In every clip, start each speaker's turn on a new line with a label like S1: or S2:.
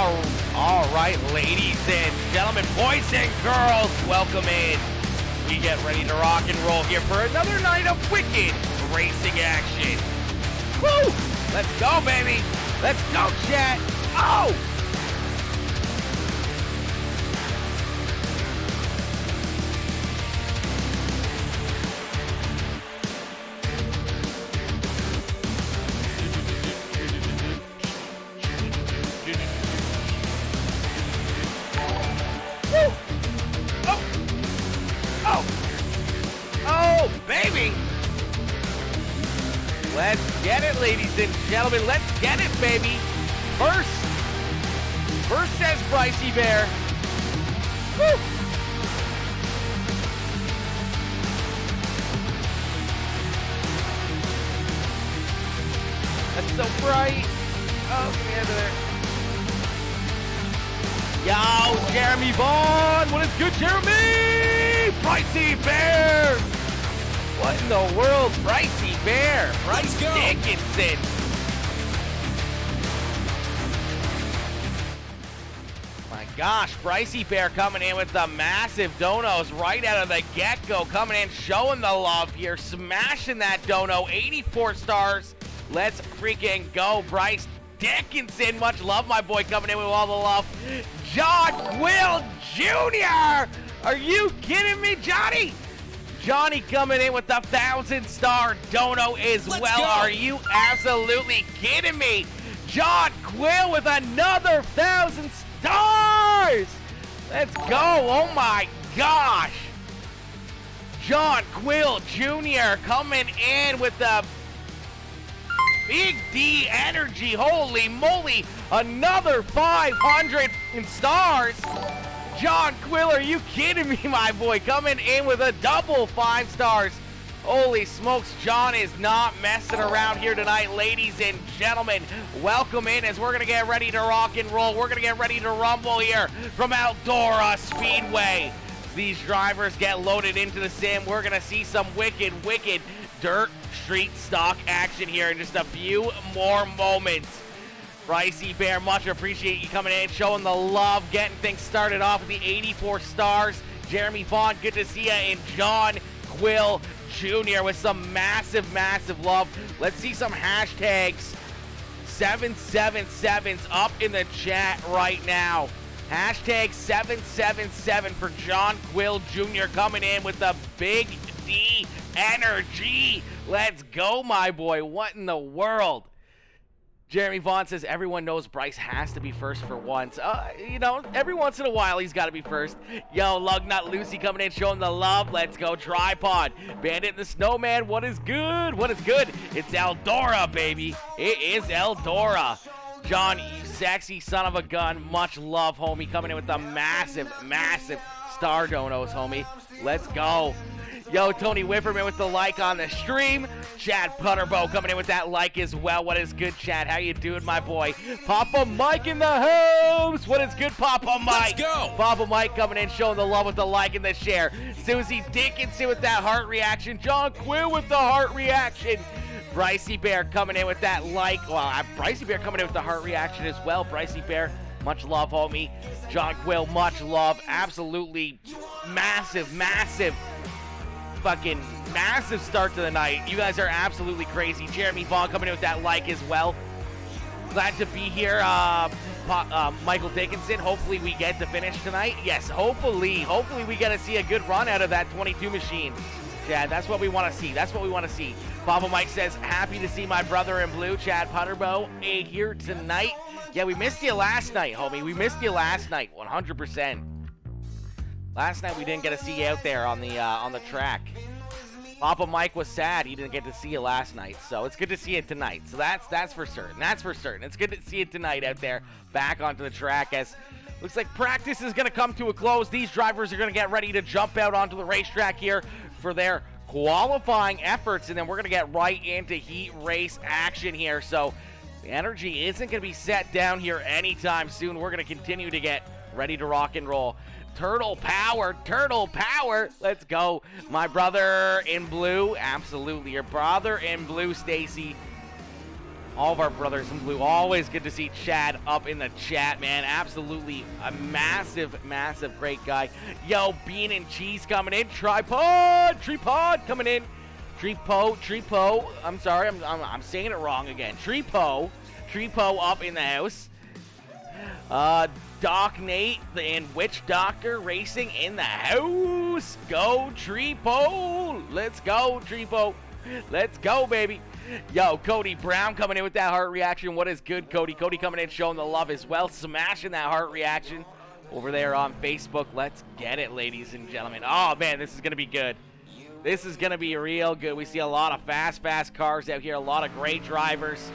S1: All right, ladies and gentlemen, boys and girls, welcome in. We get ready to rock and roll here for another night of wicked racing action. Woo! Let's go, baby. Let's go, chat. Oh! Baby! Let's get it, ladies and gentlemen. Let's get it, baby. First says Brycey Bear. Woo! That's so bright. Oh, get me out of there. Yo, Jeremy Vaughn. What is good, Jeremy? Brycey Bear. What in the world? Brycey Bear. Bryce Dickinson. My gosh, Brycey Bear coming in with the massive donos right out of the get-go. Coming in, showing the love here. Smashing that dono. 84 stars. Let's freaking go, Bryce Dickinson. Much love, my boy, coming in with all the love. John Quill Jr. Are you kidding me, Johnny? Johnny coming in with the 1,000-star dono as well. Go. Are you absolutely kidding me? John Quill with another 1,000 stars. Let's go. Oh, my gosh. John Quill Jr. coming in with the Big D energy. Holy moly. Another 500 stars. John Quill, are you kidding me, my boy? Coming in with a double 5 stars. Holy smokes, John is not messing around here tonight, ladies and gentlemen. Welcome in as we're going to get ready to rock and roll. We're going to get ready to rumble here from Eldora Speedway. These drivers get loaded into the sim. We're going to see some wicked dirt street stock action here in just a few more moments. Brycey Bear, much appreciate you coming in, showing the love, getting things started off with the 84 stars. Jeremy Vaughn, good to see you, and John Quill Jr. with some massive love. Let's see some hashtags 777s up in the chat right now. Hashtag 777 for John Quill Jr. coming in with the Big D energy. Let's go, my boy. What in the world? Jeremy Vaughn says everyone knows Bryce has to be first for once. You know, every once in a while he's got to be first. Yo, Lugnut Lucy coming in, showing the love. Let's go, Tripod. Bandit the Snowman, what is good? What is good? It's Eldora, baby. It is Eldora. John, you sexy son of a gun. Much love, homie. Coming in with the massive star donos, homie. Let's go. Yo, Tony Whipperman with the like on the stream. Chad Putterbow coming in with that like as well. What is good, Chad? How you doing, my boy? Papa Mike in the house. What is good, Papa Mike?
S2: Let's go.
S1: Papa Mike coming in, showing the love with the like and the share. Susie Dickinson with that heart reaction. John Quill with the heart reaction. Brycey Bear coming in with that like. Well, Brycey Bear coming in with the heart reaction as well. Brycey Bear, much love, homie. John Quill, much love. Absolutely massive fucking massive start to the night. You guys are absolutely crazy. Jeremy Vaughn coming in with that like as well. Glad to be here. Michael Dickinson, hopefully we get to finish tonight. Yes, hopefully we get to see a good run out of that 22 machine. Chad, that's what we want to see. That's what we want to see. Papa Mike says, happy to see my brother in blue, Chad Putterbow, here tonight. Yeah, we missed you last night, homie. We missed you last night, 100%. Last night we didn't get to see you out there on the track. Papa Mike was sad he didn't get to see you last night, so it's good to see you tonight. So that's for certain. That's for certain. It's good to see you tonight out there back onto the track as looks like practice is going to come to a close. These drivers are going to get ready to jump out onto the racetrack here for their qualifying efforts, and then we're going to get right into heat race action here. So the energy isn't going to be set down here anytime soon. We're going to continue to get ready to rock and roll. Turtle power, let's go. My brother in blue, absolutely. Your brother in blue, Stacy. all of our brothers in blue. Always good to see Chad up in the chat, man. Absolutely a massive, massive great guy. Yo, Bean and Cheese coming in. Tripod coming in. Treepo. I'm sorry, I'm saying it wrong again. Treepo up in the house. Doc Nate and Witch Doctor Racing in the house. Go Treepo. Let's go Treepo. Let's go, baby. Yo, Cody Brown coming in with that heart reaction. What is good, Cody? Cody coming in showing the love as well. Smashing that heart reaction over there on Facebook. Let's get it, ladies and gentlemen. Oh, man, this is going to be good. This is going to be real good. We see a lot of fast cars out here. A lot of great drivers.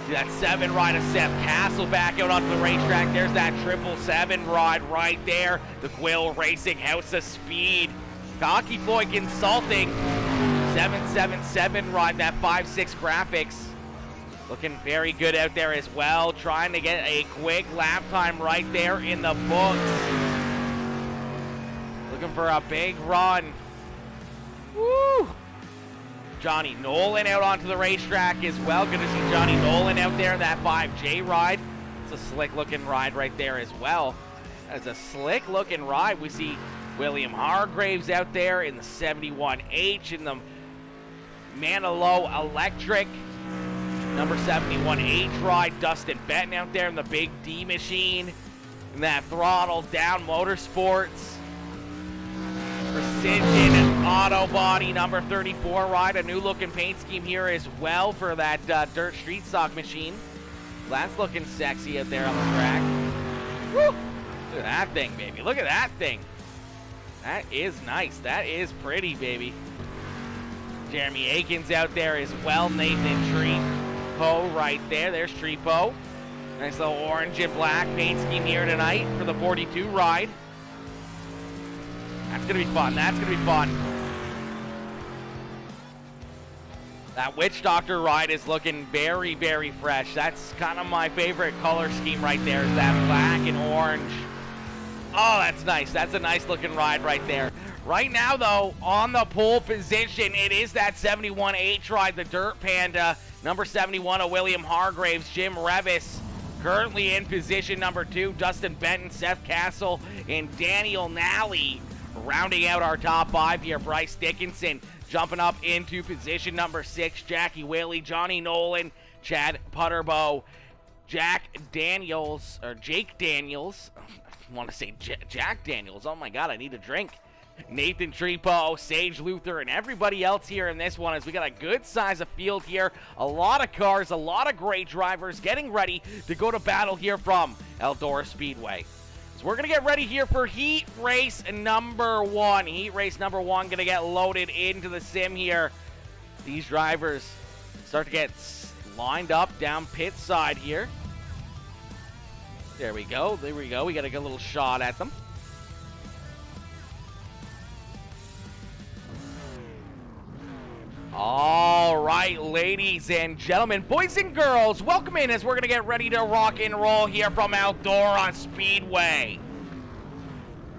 S1: See that 7 ride of Seth Castle back out onto the racetrack. There's that 777 ride right there. The Quill Racing House of Speed. Cocky Floyd Consulting. 777 ride, that 5.6 graphics. Looking very good out there as well. Trying to get a quick lap time right there in the books. Looking for a big run. Woo! Johnny Nolan out onto the racetrack as well. Good to see Johnny Nolan out there in that 5J ride. It's a slick looking ride right there as well. That's a slick looking ride. We see William Hargraves out there in the 71H in the Manilow Electric. Number 71H ride. Dustin Benton out there in the Big D machine. In that Throttle Down Motorsports. Precision Auto Body number 34 ride. A new looking paint scheme here as well for that dirt street stock machine. That's looking sexy out there on the track. Woo! Look at that thing, baby. Look at that thing. That is nice. That is pretty, baby. Jeremy Aikens out there as well. Nathan Treepo right there. There's Treepo. Nice little orange and black paint scheme here tonight for the 42 ride. That's going to be fun. That's going to be fun. That Witch Doctor ride is looking very, very fresh. That's kind of my favorite color scheme right there, is that black and orange. Oh, that's nice. That's a nice looking ride right there. Right now, though, on the pole position, it is that 71H ride, the Dirt Panda. Number 71 of William Hargraves, Jim Revis. Currently in position number 2, Dustin Benton, Seth Castle, and Daniel Nally. Rounding out our top 5 here, Bryce Dickinson jumping up into position number 6, Jackie Whaley, Johnny Nolan, Chad Putterbow, Jake Daniels. I want to say Jack Daniels. Oh my God, I need a drink. Nathan Treepo, Sage Luther, and everybody else here in this one, as we got a good size of field here. A lot of cars, a lot of great drivers getting ready to go to battle here from Eldora Speedway. So we're going to get ready here for heat race number 1. Heat race number 1 going to get loaded into the sim here. These drivers start to get lined up down pit side here. There we go. There we go. We got a good little shot at them. All right, ladies and gentlemen, boys and girls, welcome in as we're going to get ready to rock and roll here from Eldora Speedway.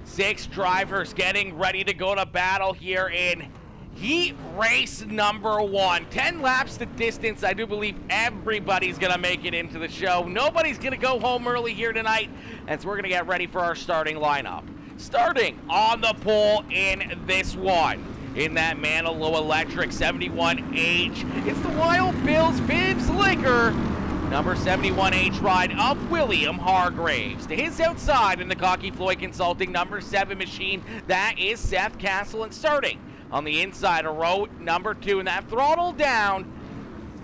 S1: 6 drivers getting ready to go to battle here in heat race number 1. 10 laps to distance. I do believe everybody's going to make it into the show. Nobody's going to go home early here tonight, and so we're going to get ready for our starting lineup. Starting on the pole in this one. In that Manilow Electric 71H, it's the Wild Bill's Bibs Liquor. Number 71H ride of William Hargraves. To his outside in the Cocky Floyd Consulting number 7 machine, that is Seth Castle. And starting on the inside of row number 2 in that Throttle Down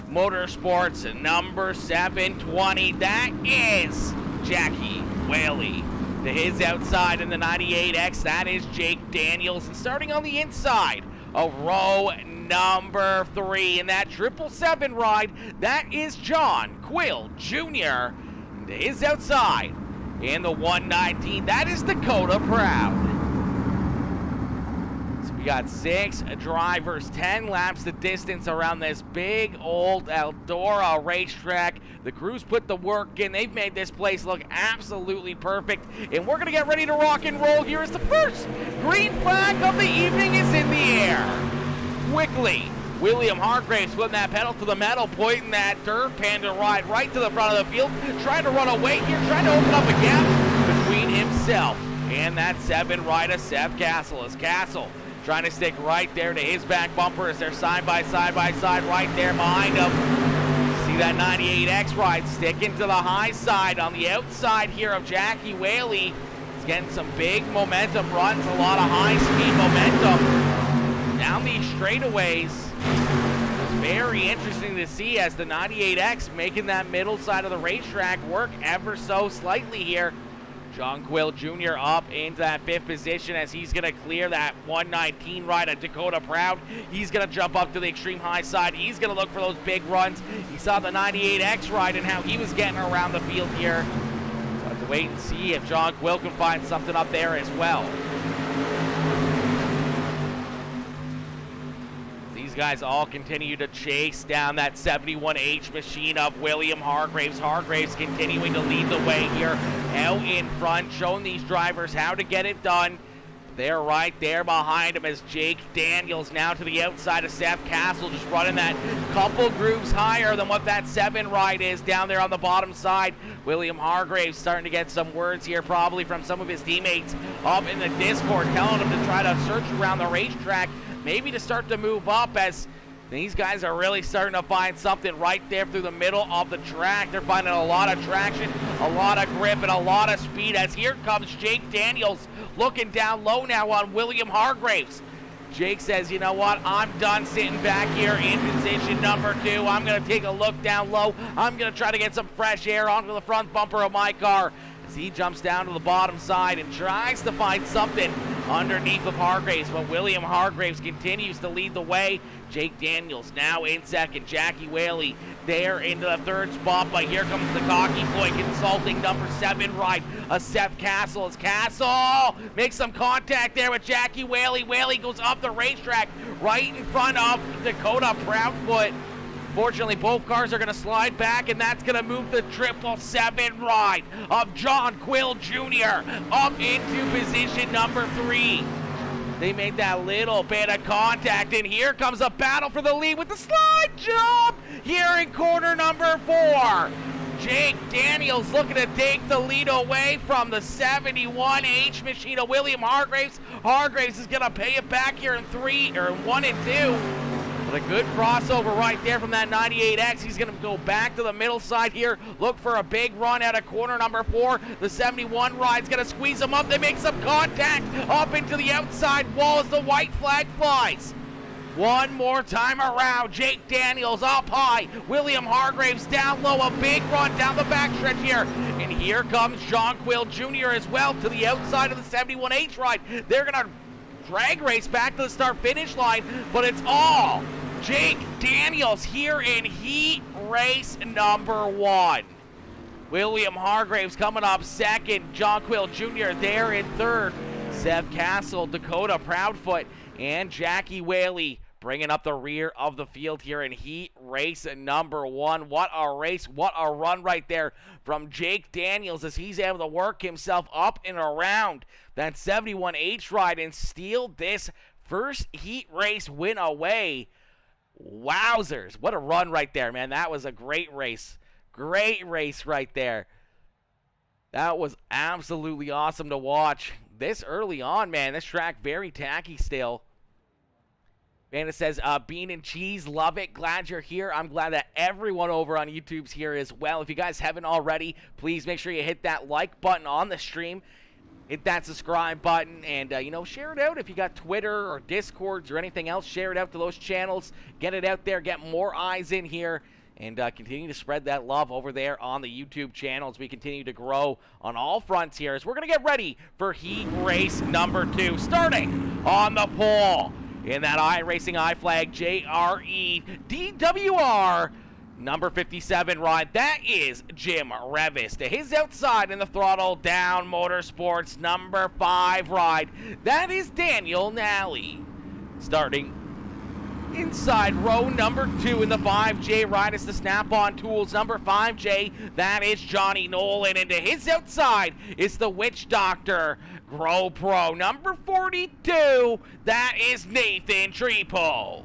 S1: Motorsports number 720, that is Jackie Whaley. To his outside in the 98X, that is Jake Daniels. And starting on the inside of row number 3 in that 777 ride, that is John Quill Jr. And to his outside in the 119, that is Dakota Proud. So we got 6 drivers, 10 laps the distance around this big old Eldora racetrack. The crews put the work in. They've made this place look absolutely perfect. And we're going to get ready to rock and roll here as the first green flag of the evening is in the air. Quickly William Hargraves putting that pedal to the metal, pointing that third Panda ride right to the front of the field, trying to run away here, trying to open up a gap between himself and that 7 ride of Seth Castle. As Castle trying to stick right there to his back bumper as they're side by side right there behind him. See that 98X ride sticking to the high side on the outside here of Jackie Whaley. He's getting some big momentum runs, a lot of high-speed momentum down these straightaways. It's very interesting to see as the 98X making that middle side of the racetrack work ever so slightly here. John Quill Jr. up into that 5th position as he's going to clear that 119 ride at Dakota Proud. He's going to jump up to the extreme high side. He's going to look for those big runs. He saw the 98X ride and how he was getting around the field here. So have to wait and see if John Quill can find something up there as well. These guys all continue to chase down that 71H machine of William Hargraves. Hargraves continuing to lead the way here out in front, showing these drivers how to get it done. They're right there behind him as Jake Daniels now to the outside of Seth Castle, just running that couple grooves higher than what that 7 ride is down there on the bottom side. William Hargraves starting to get some words here probably from some of his teammates up in the Discord, telling him to try to search around the racetrack, maybe to start to move up as these guys are really starting to find something right there through the middle of the track. They're finding a lot of traction, a lot of grip, and a lot of speed as here comes Jake Daniels looking down low now on William Hargraves. Jake says, you know what, I'm done sitting back here in position number 2. I'm going to take a look down low. I'm going to try to get some fresh air onto the front bumper of my car. As he jumps down to the bottom side and tries to find something underneath of Hargraves, but William Hargraves continues to lead the way. Jake Daniels now in second. Jackie Whaley there into the 3rd spot, but here comes the Cocky Floyd Consulting number 7 ride. A Seth Castle as Castle makes some contact there with Jackie Whaley. Whaley goes up the racetrack right in front of Dakota Proudfoot. Fortunately, both cars are going to slide back, and that's going to move the 777 ride of John Quill Jr. up into position number 3. They made that little bit of contact, and here comes a battle for the lead with the slide jump here in corner number 4. Jake Daniels looking to take the lead away from the 71H machine of William Hargraves. Hargraves is going to pay it back here in 1 and 2. But a good crossover right there from that 98X. He's going to go back to the middle side here, look for a big run out of corner number 4. The 71 ride's going to squeeze him up. They make some contact up into the outside wall as the white flag flies. One more time around. Jake Daniels up high. William Hargraves down low. A big run down the backstretch here. And here comes John Quill Jr. as well to the outside of the 71H ride. They're going to drag race back to the start-finish line, but it's all Jake Daniels here in heat race number 1. William Hargraves coming up second. John Quill Jr. there in 3rd. Seth Castle, Dakota Proudfoot, and Jackie Whaley bringing up the rear of the field here in heat race number 1. What a race, what a run right there from Jake Daniels as he's able to work himself up and around that 71H ride and steal this first heat race win away. Wowzers, what a run right there, man. That was a great race. Great race right there. That was absolutely awesome to watch. This early on, man, this track very tacky still. Vanda says, bean and cheese, love it. Glad you're here. I'm glad that everyone over on YouTube's here as well. If you guys haven't already, please make sure you hit that like button on the stream. Hit that subscribe button and, share it out. If you got Twitter or Discords or anything else, share it out to those channels. Get it out there. Get more eyes in here. And continue to spread that love over there on the YouTube channel as we continue to grow on all fronts here. As we're going to get ready for heat race number 2. Starting on the pole in that iRacing iFlag JRE DWR number 57 ride. That is Jim Revis. To his outside in the Throttle Down Motorsports number 5 ride. That is Daniel Nally. Starting inside row number 2 in the 5J ride is the Snap-on Tools number 5J. That is Johnny Nolan. And to his outside is the Witch Doctor Grow Pro number 42. That is Nathan Trepo.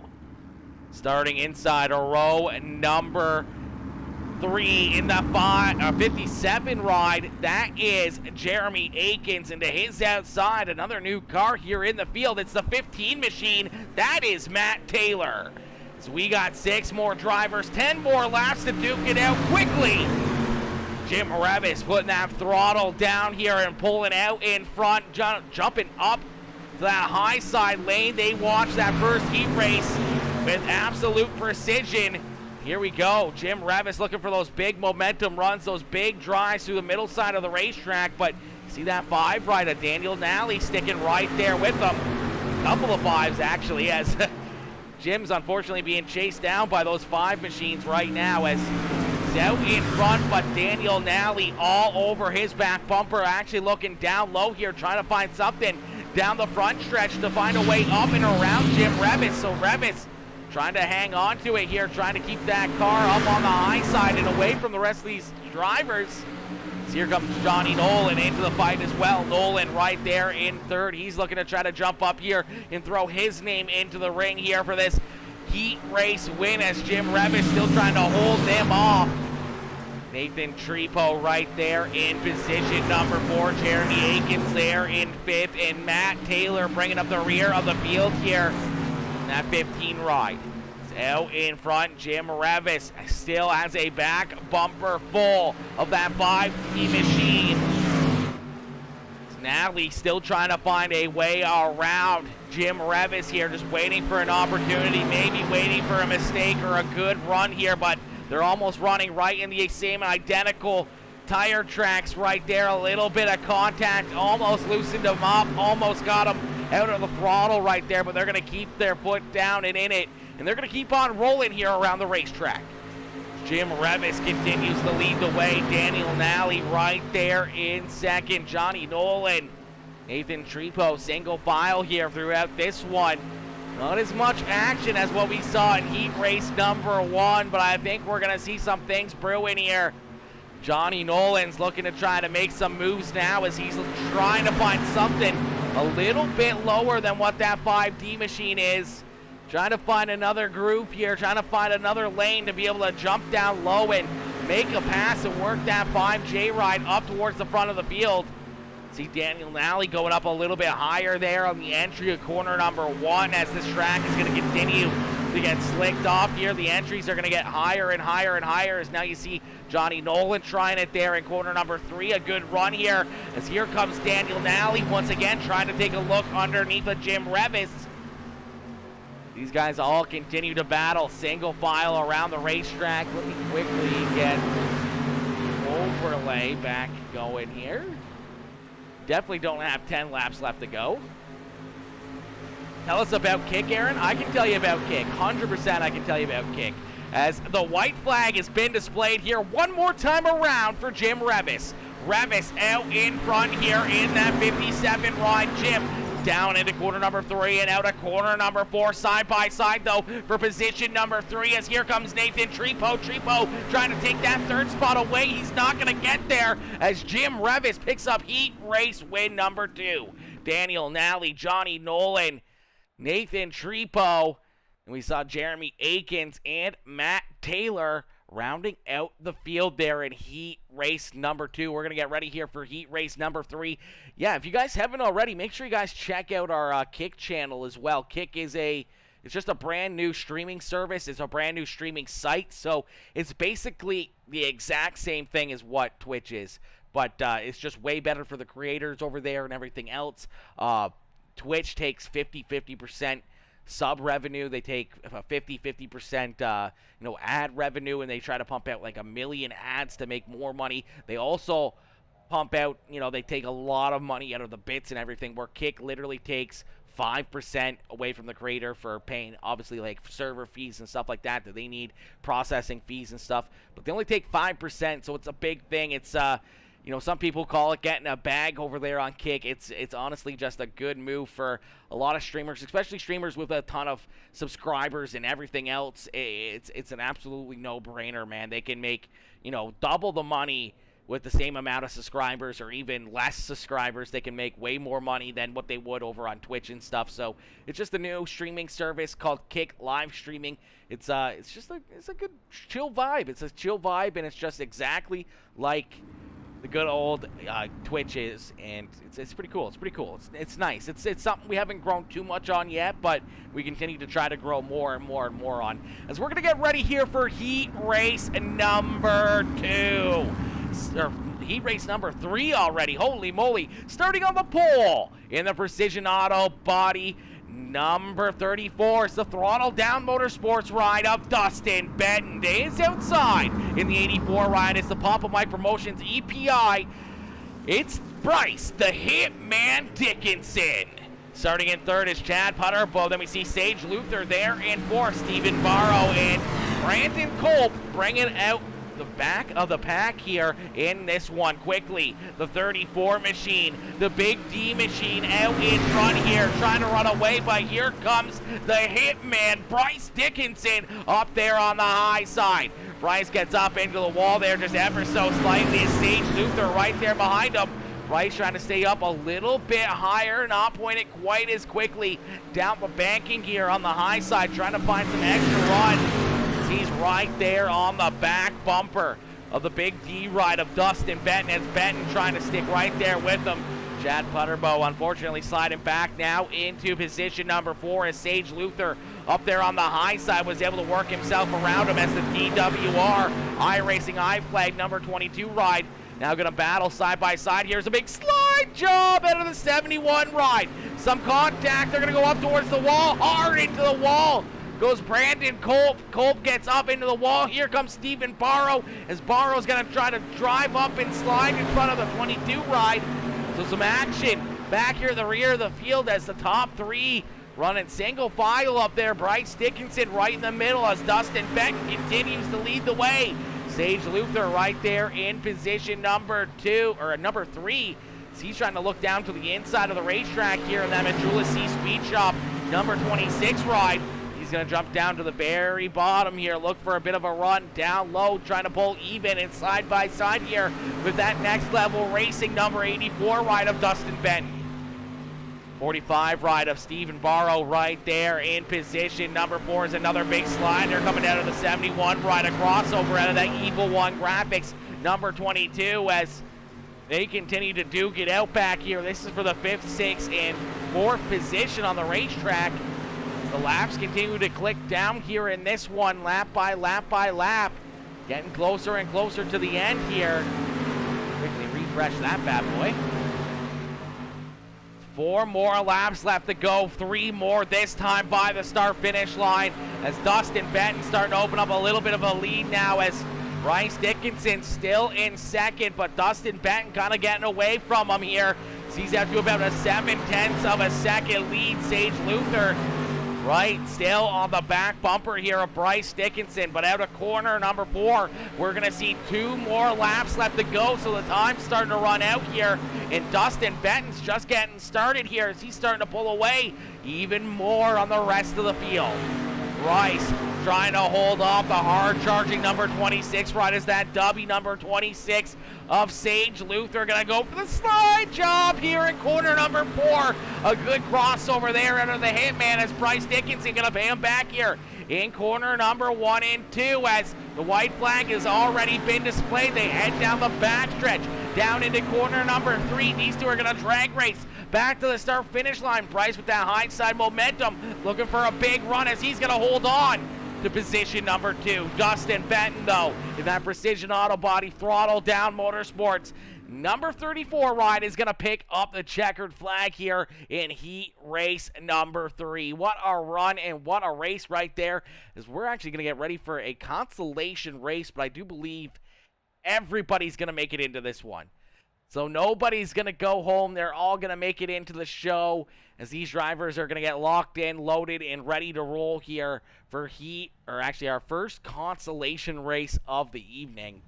S1: Starting inside a row number 3 in the 57 ride. That is Jeremy Akins, and to his outside, another new car here in the field. It's the 15 machine. That is Matt Taylor. So we got 6 more drivers, 10 more laps to duke it out quickly. Jim Revis putting that throttle down here and pulling out in front, jumping up to that high side lane. They watch that first heat race with absolute precision. Here we go. Jim Revis looking for those big momentum runs, those big drives through the middle side of the racetrack. But see that 5 right of Daniel Nally sticking right there with them. A couple of 5s actually, as Jim's unfortunately being chased down by those 5 machines right now as he's out in front, but Daniel Nally all over his back bumper, actually looking down low here, trying to find something down the front stretch to find a way up and around Jim Revis. So Revis trying to hang on to it here, trying to keep that car up on the high side and away from the rest of these drivers. So here comes Johnny Nolan into the fight as well. Nolan right there in third. He's looking to try to jump up here and throw his name into the ring here for this heat race win, as Jim Revis still trying to hold them off. Nathan Trepo right there in position number 4. Jeremy Akins there in 5th, and Matt Taylor bringing up the rear of the field here. That 15 ride. It's out in front. Jim Revis still has a back bumper full of that 5T machine. Natalie still trying to find a way around Jim Revis here, just waiting for an opportunity, maybe waiting for a mistake or a good run here, but they're almost running right in the same identical tire tracks right there. A little bit of contact, almost loosened them up, almost got them out of the throttle right there, but they're going to keep their foot down and in it, and they're going to keep on rolling here around the racetrack. Jim Revis continues to lead the way. Daniel Nally right there in second. Johnny Nolan, Nathan Trepo single file here throughout this one. Not as much action as what we saw in heat race number 1, but I think we're going to see some things brewing here. Johnny Nolan's looking to try to make some moves now as he's trying to find something a little bit lower than what that 5D machine is. Trying to find another groove here, trying to find another lane to be able to jump down low and make a pass and work that 5J ride up towards the front of the field. See Daniel Nally going up a little bit higher there on the entry of corner number 1 as this track is going to continue to get slicked off here. The entries are going to get higher and higher and higher as now you see Johnny Nolan trying it there in corner number 3. A good run here as here comes Daniel Nally once again trying to take a look underneath of Jim Revis. These guys all continue to battle single file around the racetrack. Let me quickly get overlay back going here. Definitely don't have 10 laps left to go. Tell us about Kick, Aaron. I can tell you about Kick. 100% I can tell you about Kick. As the white flag has been displayed here one more time around for Jim Revis. Revis out in front here in that 57 ride. Jim down into corner number 3 and out of corner number 4. Side by side though for position number 3 as here comes Nathan Trepo. Trepo trying to take that 3rd spot away. He's not going to get there as Jim Revis picks up heat race win number 2. Daniel Nally, Johnny Nolan, Nathan Trepo, and we saw Jeremy Akins and Matt Taylor rounding out the field there in heat race number 2. We're going to get ready here for heat race number 3. Yeah, if you guys haven't already, make sure you guys check out our Kick channel as well. Kick is it's just a brand new streaming service. It's a brand new streaming site. So it's basically the exact same thing as what Twitch is. But it's just way better for the creators over there and everything else. Twitch takes 50% sub revenue. They take 50% ad revenue, and they try to pump out like 1 million ads to make more money. They also pump out, they take a lot of money out of the bits and everything, where Kick literally takes 5% away from the creator for paying, obviously, like server fees and stuff like that they need, processing fees and stuff, but they only take 5%, so it's a big thing. It's some people call it getting a bag over there on Kick. It's honestly just a good move for a lot of streamers, especially streamers with a ton of subscribers and everything else. It's an absolutely no-brainer, man. They can make, double the money with the same amount of subscribers or even less subscribers. They can make way more money than what they would over on Twitch and stuff. So it's just a new streaming service called Kick Live Streaming. It's a good chill vibe. It's a chill vibe, and it's just exactly like the good old Twitch is, and it's pretty cool. It's pretty cool. It's nice. It's something we haven't grown too much on yet, but we continue to try to grow more and more and more on. As we're gonna get ready here for heat race number 2. Or heat race number 3 already. Holy moly. Starting on the pole in the Precision Auto Body, number 34 is the Throttle Down Motorsports ride of Dustin Benton. Is outside in the 84 ride. It's the Papa Mike Promotions EPI. It's Bryce, the Hitman Dickinson. Starting in 3rd is Chad Putterbo. Then we see Sage Luther there in 4th. Stephen Barrow and Brandon Culp bringing out the back of the pack here in this one quickly. The 34 machine, the Big D machine out in front here, trying to run away, but here comes the Hitman, Bryce Dickinson, up there on the high side. Bryce gets up into the wall there just ever so slightly. Is Sage Luther right there behind him. Bryce trying to stay up a little bit higher, not pointing quite as quickly down the banking here on the high side, trying to find some extra run. He's right there on the back bumper of the Big D ride of Dustin Benton, as Benton trying to stick right there with him. Chad Putterbo unfortunately sliding back now into position number 4 as Sage Luther up there on the high side was able to work himself around him as the DWR iRacing I-Flag number 22 ride now going to battle side by side. Here's a big slide job out of the 71 ride. Some contact. They're going to go up towards the wall, hard into the wall. Goes Brandon Culp. Culp gets up into the wall. Here comes Stephen Barrow, as Barrow's going to try to drive up and slide in front of the 22 ride. So some action back here at the rear of the field as the top 3 running single file up there. Bryce Dickinson right in the middle as Dustin Benton continues to lead the way. Sage Luther right there in position number 3. He's trying to look down to the inside of the racetrack here in that Majula C Speed Shop number 26 ride. He's going to jump down to the very bottom here, look for a bit of a run down low, trying to pull even and side by side here with that Next Level Racing number 84 ride of Dustin Benton. 45 ride of Stephen Barrow right there in position number 4 is another big slider coming out of the 71 ride, a crossover out of that Evil One Graphics number 22 as they continue to duke it out back here. This is for the 5th, 6th, and 4th position on the racetrack. The laps continue to click down here in this one, lap by lap by lap. Getting closer and closer to the end here. Quickly refresh that bad boy. 4 more laps left to go. 3 more this time by the start-finish line as Dustin Benton starting to open up a little bit of a lead now as Bryce Dickinson still in 2nd, but Dustin Benton kind of getting away from him here. He's up to about a 7/10 of a second lead. Sage Luther right, still on the back bumper here of Bryce Dickinson, but out of corner number 4, we're going to see 2 more laps left to go, so the time's starting to run out here, and Dustin Benton's just getting started here as he's starting to pull away even more on the rest of the field. Bryce trying to hold off the hard-charging number 26 ride as that W number 26 of Sage Luther going to go for the slide job here in corner number 4. A good crossover there under the Hitman as Bryce Dickinson going to pay him back here in corner number 1 and 2 as the white flag has already been displayed. They head down the backstretch down into corner number 3. These two are going to drag race back to the start finish line. Bryce with that high side momentum looking for a big run as he's going to hold on to position number 2. Dustin Benton, though, in that Precision Auto Body Throttle Down Motorsports number 34 ride is going to pick up the checkered flag here in heat race number 3. What a run and what a race right there, as we're actually going to get ready for a consolation race, but I do believe everybody's going to make it into this one. So nobody's going to go home. They're all going to make it into the show as these drivers are going to get locked in, loaded, and ready to roll here for our first consolation race of the evening.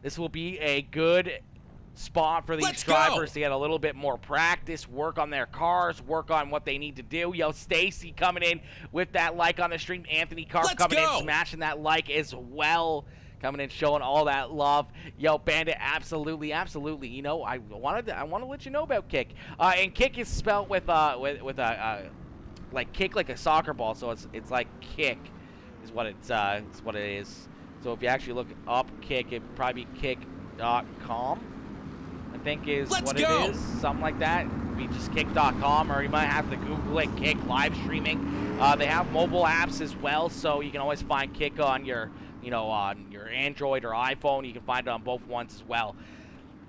S1: This will be a good spot for these drivers to get a little bit more practice, work on their cars, work on what they need to do. Yo, Stacy coming in with that like on the stream. Anthony Carp coming in, smashing that like as well. coming in, showing all that love. Yo, Bandit, absolutely. You know, I want to let you know about Kick. And Kick is spelled with a like kick like a soccer ball, so it's like Kick is what it is. So if you actually look up Kick, it'd probably be kick.com. I think is what it is, something like that. Be just kick.com, or you might have to Google it, Kick live streaming. They have mobile apps as well, so you can always find Kick on your, on your Android or iPhone. You can find it on both ones as well.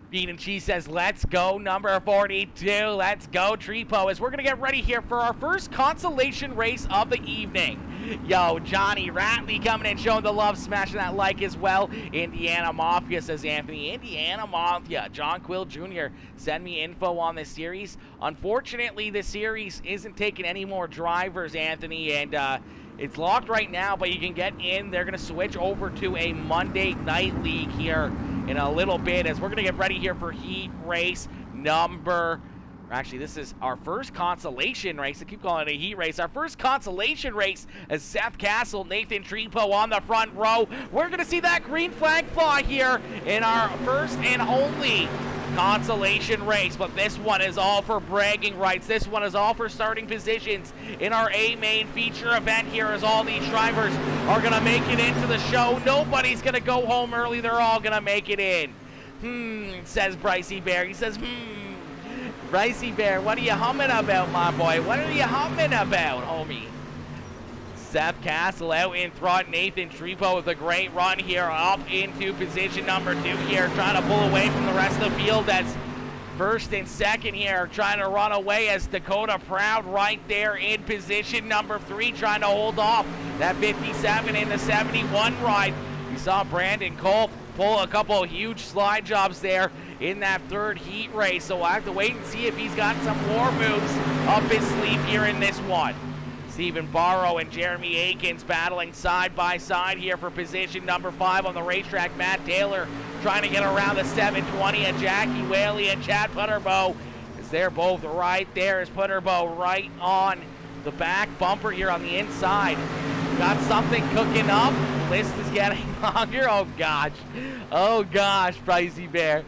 S1: Bean and Cheese says, let's go, number 42. Let's go, Treepo, as we're going to get ready here for our first consolation race of the evening. Yo, Johnny Ratley coming in, showing the love, smashing that like as well. Indiana Mafia, says Anthony. Indiana Mafia. John Quill Jr., send me info on this series. Unfortunately, this series isn't taking any more drivers, Anthony, and it's locked right now, but you can get in. They're going to switch over to a Monday night league here in a little bit, as we're going to get ready here for heat race number... Actually, this is our first consolation race. I keep calling it a heat race. Our first consolation race as Seth Castle, Nathan Treepo on the front row. We're going to see that green flag fly here in our first and only consolation race. But this one is all for bragging rights. This one is all for starting positions in our A main feature event here, as all these drivers are going to make it into the show. Nobody's going to go home early. They're all going to make it in. Says Brycey Bear. He says, Brycey Bear, what are you humming about, my boy? What are you humming about, homie? Seth Castle out in front. Nathan Treepo with a great run here up into position number 2 here, trying to pull away from the rest of the field. That's first and second here, trying to run away, as Dakota Proud right there in position number 3, trying to hold off that 57 in the 71 ride. You saw Brandon Cole pull a couple of huge slide jobs there in that third heat race, so we'll have to wait and see if he's got some more moves up his sleeve here in this one. Stephen Barrow and Jeremy Akins battling side by side here for position number 5 on the racetrack. Matt Taylor trying to get around the 720, and Jackie Whaley and Chad Putterbow, as they're both right there, as Putterbow right on the back bumper here on the inside. Got something cooking up. The list is getting longer. Oh gosh, Brycey Bear.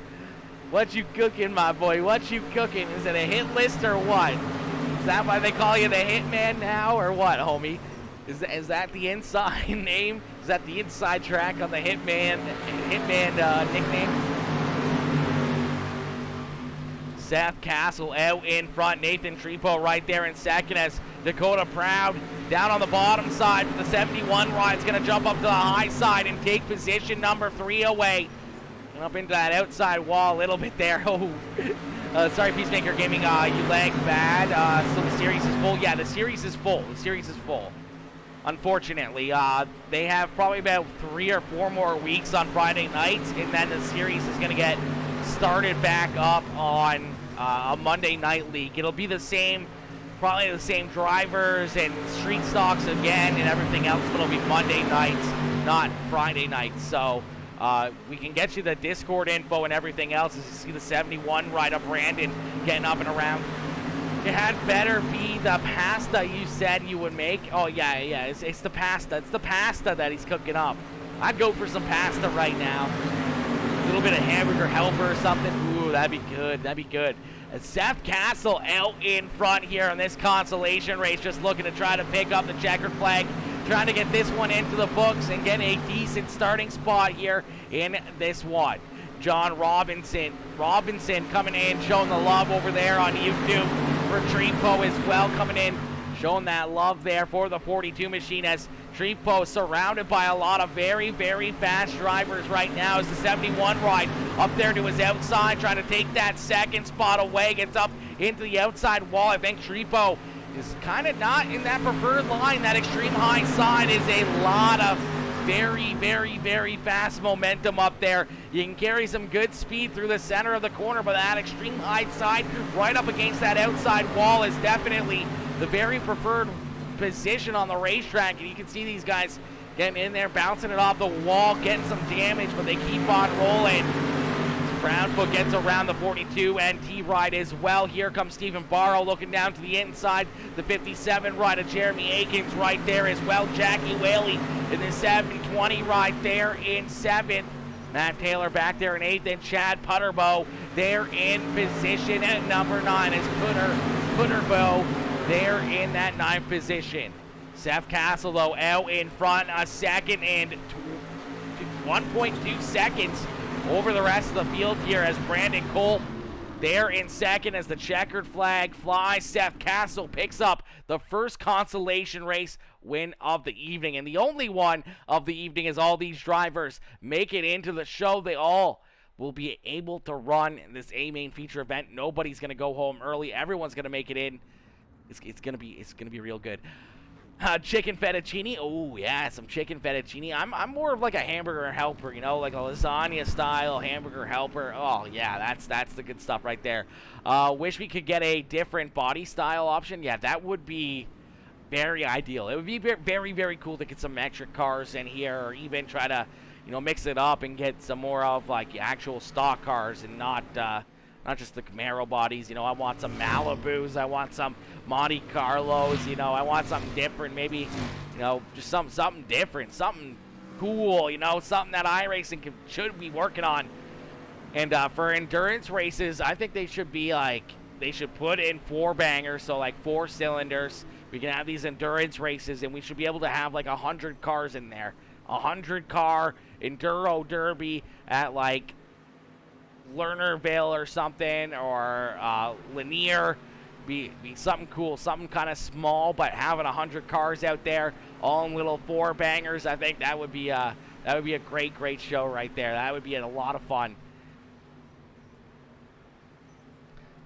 S1: What you cooking, my boy? What you cooking? Is it a hit list or what? Is that why they call you the Hitman now, or what, homie? Is that the inside name? Is that the inside track on the Hitman nickname? Seth Castle out in front. Nathan Treepo right there in second, as Dakota Proud down on the bottom side for the 71 ride's going to jump up to the high side and take position number 3 away. And up into that outside wall a little bit there. Sorry, Peacemaker Gaming, you lag bad. So the series is full. Yeah, the series is full. Unfortunately, they have probably about 3 or 4 more weeks on Friday nights, and then the series is going to get started back up on a Monday night league. It'll be the same, probably the same drivers and street stocks again and everything else, but it'll be Monday nights, not Friday nights. So we can get you the Discord info and everything else as you see the 71 right up Brandon getting up and around. It had better be the pasta you said you would make. Oh, yeah, it's the pasta. It's the pasta that he's cooking up. I'd go for some pasta right now. A little bit of hamburger helper or something. Ooh, that'd be good. And Seth Castle out in front here on this consolation race, just looking to try to pick up the checkered flag, trying to get this one into the books and get a decent starting spot here in this one. John Robinson coming in, showing the love over there on YouTube for Treepo as well, coming in, showing that love there for the 42 machine, as Treepo surrounded by a lot of very, very fast drivers right now, as the 71 ride up there to his outside, trying to take that second spot away, gets up into the outside wall. I think Treepo is kind of not in that preferred line. That extreme high side is a lot of very, very, very fast momentum up there. You can carry some good speed through the center of the corner, but that extreme high side right up against that outside wall is definitely the very preferred position on the racetrack. And you can see these guys getting in there, bouncing it off the wall, getting some damage, but they keep on rolling. Brownfoot gets around the 42 NT ride as well. Here comes Stephen Barrow looking down to the inside. The 57 ride of Jeremy Akins right there as well. Jackie Whaley in the 7 20 right there in 7th. Matt Taylor back there in 8th, and Chad Putterbo there in position at number 9 as Putterbo there in that 9th position. Seth Castle, though, out in front, a second and 1.2 seconds over the rest of the field here as Brandon Cole there in second as the checkered flag flies. Seth Castle picks up the first consolation race win of the evening, and the only one of the evening as all these drivers make it into the show. They all will be able to run this A-Main feature event. Nobody's going to go home early. Everyone's going to make it in. It's going to be real good. Chicken fettuccine. Oh, yeah, some chicken fettuccine. I'm more of like a hamburger helper, you know, like a lasagna style hamburger helper. Oh, yeah, that's the good stuff right there. Wish we could get a different body style option. Yeah, that would be very ideal. It would be very, very cool to get some metric cars in here, or even try to, you know, mix it up and get some more of like actual stock cars and not just the Camaro bodies. You know, I want some Malibus, I want some Monte Carlos, you know, I want something different, maybe, you know, just something different, something cool, you know, something that iRacing should be working on. And for endurance races, I think they should be like, they should put in 4 bangers, so like 4 cylinders. We can have these endurance races, and we should be able to have like 100 cars in there. 100 car Enduro Derby at like Lernerville or something, or Lanier. Be something cool, something kind of small, but having 100 cars out there, all in little 4 bangers. I think that would be a great show right there. That would be a lot of fun.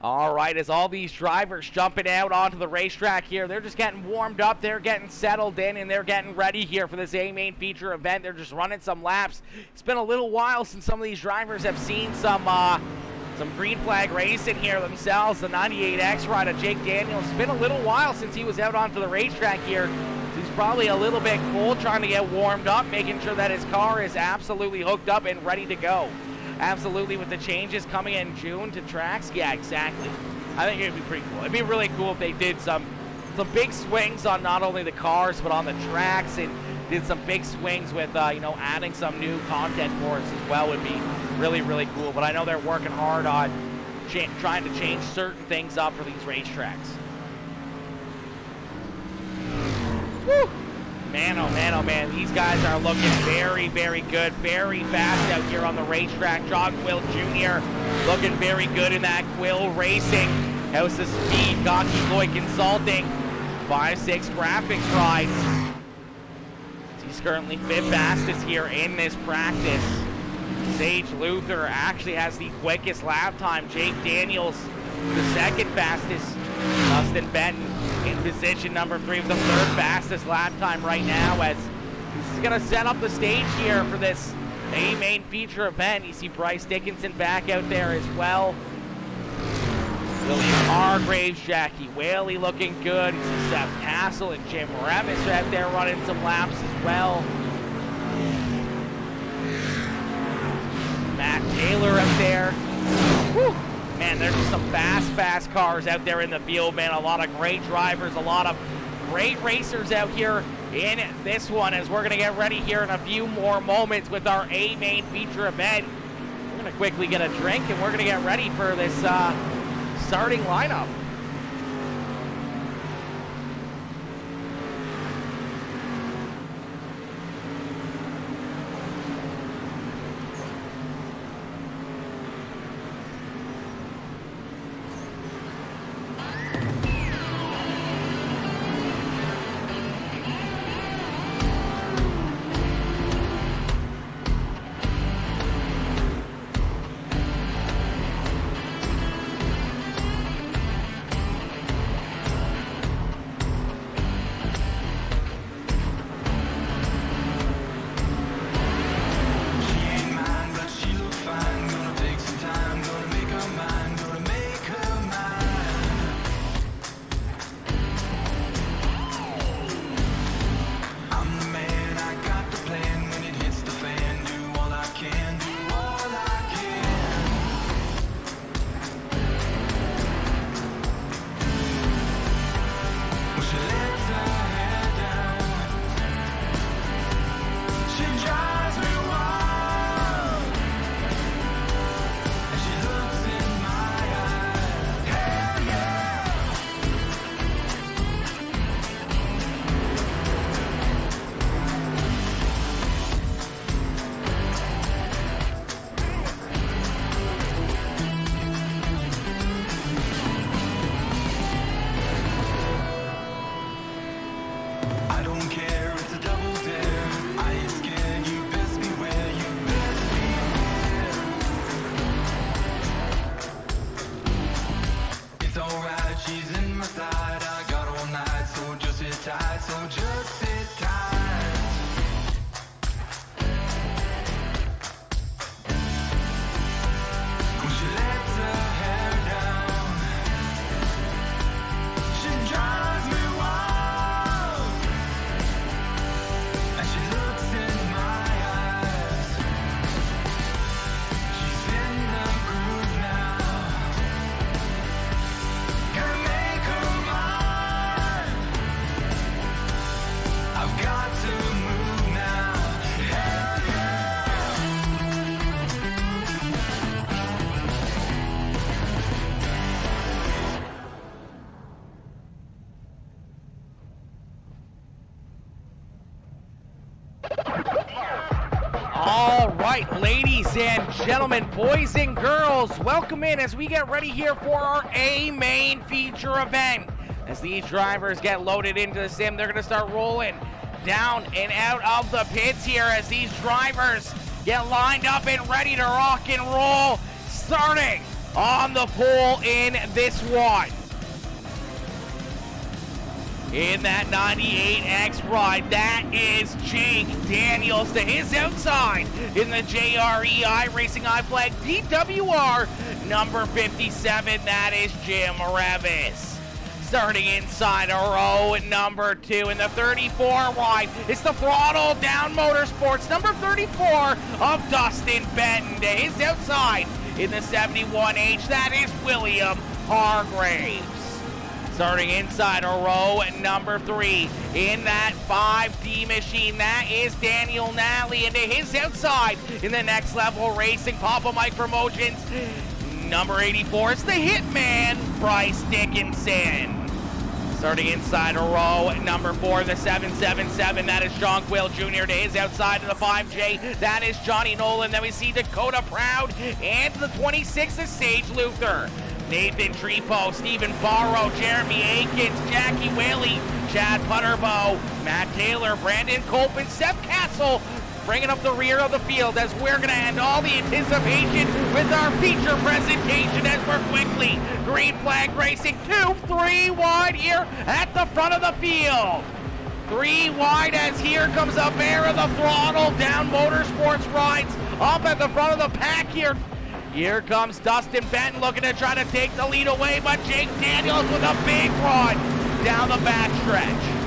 S1: All right, as all these drivers jumping out onto the racetrack here, they're just getting warmed up, they're getting settled in, and they're getting ready here for this A-Main feature event. They're just running some laps. It's been a little while since some of these drivers have seen some green flag racing here themselves. The 98X ride of Jake Daniels. It's been a little while since he was out onto the racetrack here. So he's probably a little bit cold, trying to get warmed up, making sure that his car is absolutely hooked up and ready to go. Absolutely, with the changes coming in June to tracks. Yeah, exactly. I think it'd be pretty cool. It'd be really cool if they did some big swings on not only the cars but on the tracks, and did some big swings with you know, adding some new content for us as well. Would be really, really cool. But I know they're working hard on trying to change certain things up for these racetracks. Woo! Man, oh man, oh man, these guys are looking very, very good, very fast out here on the racetrack. John Quill Jr. looking very good in that Quill Racing, House of Speed, Gonky Lloyd Consulting, 5-6 graphics rides. He's currently 5th fastest here in this practice. Sage Luther actually has the quickest lap time. Jake Daniels, the 2nd fastest. Dustin Benton in position number 3 with the 3rd fastest lap time right now, as this is going to set up the stage here for this A-Main feature event. You see Bryce Dickinson back out there as well. William Hargraves, Jackie Whaley looking good. You see Seth Castle and Jim Remis out there running some laps as well. Matt Taylor up there. Whew. Man, there's just some fast cars out there in the field, man. A lot of great drivers, a lot of great racers out here in this one, as we're going to get ready here in a few more moments with our A-Main feature event. We're going to quickly get a drink, and we're going to get ready for this starting lineup. All right, ladies and gentlemen, boys and girls, welcome in as we get ready here for our A main feature event. As these drivers get loaded into the sim, they're going to start rolling down and out of the pits here as these drivers get lined up and ready to rock and roll, starting on the pole in this one. In that 98X ride, that is Jake Daniels to his outside in the JRE iRacing iFlag DWR number 57, that is Jim Revis. Starting inside a row at number 2 in the 34 wide, it's the Throttle Down Motorsports number 34 of Dustin Benton to his outside in the 71H, that is William Hargraves. Starting inside a row at number 3 in that 5D machine, that is Daniel Nally, and to his outside in the Next Level Racing Papa Mike Promotions number 84, it's the Hitman Bryce Dickinson. Starting inside a row at number 4, the 777, that is Sean Quill Jr. to his outside of the 5J, that is Johnny Nolan. Then we see Dakota Proud and the 26 is Sage Luther. Nathan Trepo, Stephen Barrow, Jeremy Akins, Jackie Whaley, Chad Putterbow, Matt Taylor, Brandon Colpin, Seth Castle, bringing up the rear of the field as we're going to end all the anticipation with our feature presentation as we're quickly green flag racing 2-3 wide here at the front of the field. 3 wide as here comes a pair of the Throttle Down Motorsports rides up at the front of the pack here. Here comes Dustin Benton looking to try to take the lead away, but Jake Daniels with a big run down the backstretch.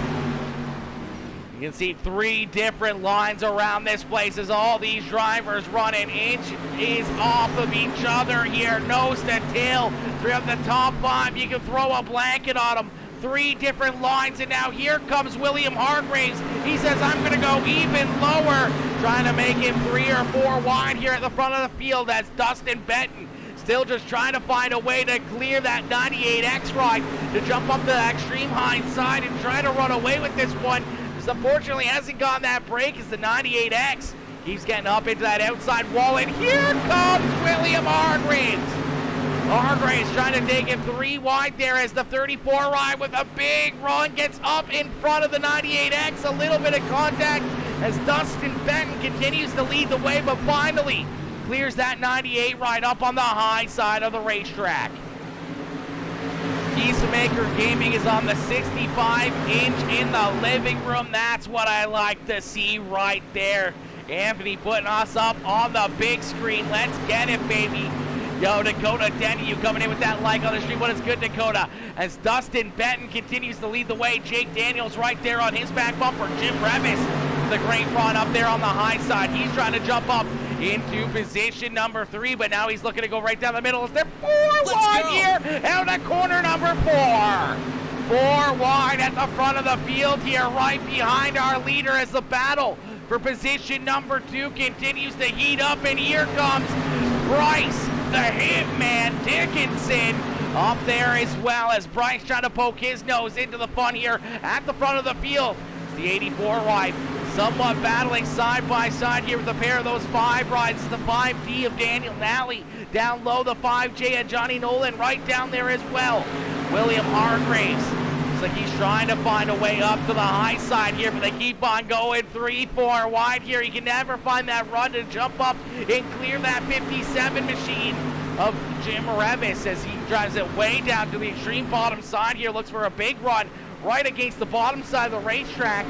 S1: You can see 3 different lines around this place as all these drivers run an inch is off of each other here, nose to tail. Throughout the top 5, you can throw a blanket on them. 3 different lines, and now here comes William Hargraves. He says, I'm going to go even lower, trying to make him 3 or 4 wide here at the front of the field. That's Dustin Benton, still just trying to find a way to clear that 98X ride, to jump up to the extreme high side and try to run away with this one. This unfortunately hasn't gotten that break as the 98X keeps getting up into that outside wall, and here comes William Hargraves. Hargraves trying to take him 3 wide there as the 34 ride with a big run gets up in front of the 98X. A little bit of contact as Dustin Benton continues to lead the way, but finally clears that 98 ride up on the high side of the racetrack. Peacemaker Gaming is on the 65-inch in the living room. That's what I like to see right there. Anthony putting us up on the big screen. Let's get it, baby. Yo, Dakota Denny, you coming in with that like on the stream. What is good, Dakota? As Dustin Benton continues to lead the way. Jake Daniels right there on his back bumper. Jim Revis, the great run up there on the high side. He's trying to jump up into position number 3, but now he's looking to go right down the middle. Is there 4 wide here out of corner number 4? 4 wide at the front of the field here, right behind our leader as the battle for position number 2 continues to heat up, and here comes Bryce, the Hitman Dickinson, up there as well as Bryce trying to poke his nose into the fun here at the front of the field. It's the 84 wide, somewhat battling side by side here with a pair of those 5 rides. It's the 5D of Daniel Nally. Down low, the 5J and Johnny Nolan right down there as well. William Hargraves. Looks like he's trying to find a way up to the high side here, but they keep on going 3-4 wide here. He can never find that run to jump up and clear that 57 machine of Jim Revis as he drives it way down to the extreme bottom side here. Looks for a big run right against the bottom side of the racetrack.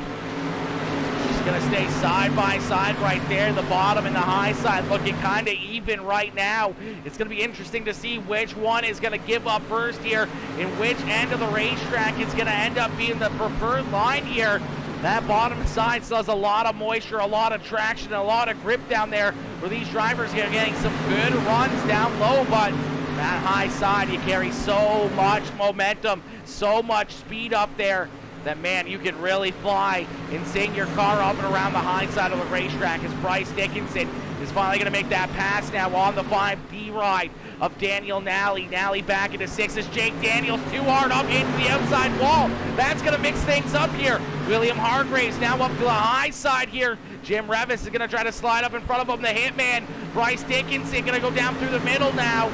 S1: Going to stay side by side right there, the bottom and the high side looking kind of even right now. It's going to be interesting to see which one is going to give up first here and which end of the racetrack is going to end up being the preferred line here. That bottom side still has a lot of moisture, a lot of traction, a lot of grip down there where these drivers are getting some good runs down low, but that high side, you carry so much momentum, so much speed up there. that, man, you can really fly and sing your car up and around the high side of the racetrack as Bryce Dickinson is finally going to make that pass now on the 5D ride of Daniel Nally. Nally back into 6 as Jake Daniels too hard up into the outside wall. That's going to mix things up here. William Hargraves now up to the high side here. Jim Revis is going to try to slide up in front of him. The hitman, Bryce Dickinson, going to go down through the middle now.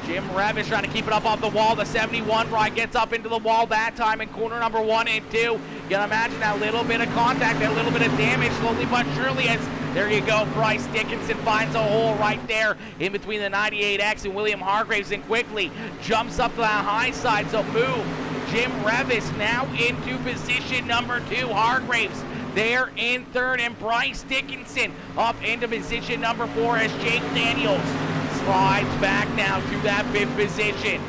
S1: Jim Revis trying to keep it up off the wall. The 71 ride gets up into the wall that time in corner number 1 and 2. You can imagine that little bit of contact, that little bit of damage, slowly but surely, as there you go, Bryce Dickinson finds a hole right there in between the 98X and William Hargraves, and quickly jumps up to that high side. So move Jim Revis now into position number 2. Hargraves there in 3rd, and Bryce Dickinson up into position number 4 as Jake Daniels slides back now to that 5th position.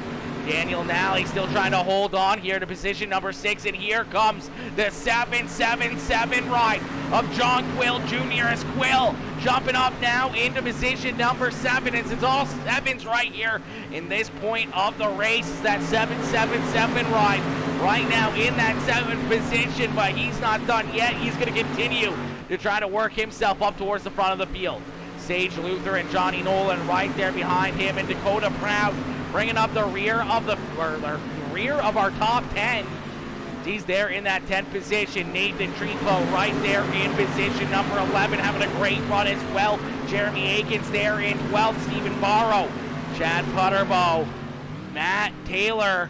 S1: Daniel Nally still trying to hold on here to position number 6, and here comes the 777 ride of John Quill Jr. as Quill jumping up now into position number 7, as it's all 7s right here in this point of the race. That 777 ride right now in that 7th position, but he's not done yet. He's going to continue to try to work himself up towards the front of the field. Sage Luther and Johnny Nolan right there behind him, and Dakota Proud bringing up the rear of our top 10. He's there in that 10th position. Nathan Trepo right there in position number 11, having a great run as well. Jeremy Akins there in 12th. Stephen Barrow, Chad Putterbo, Matt Taylor,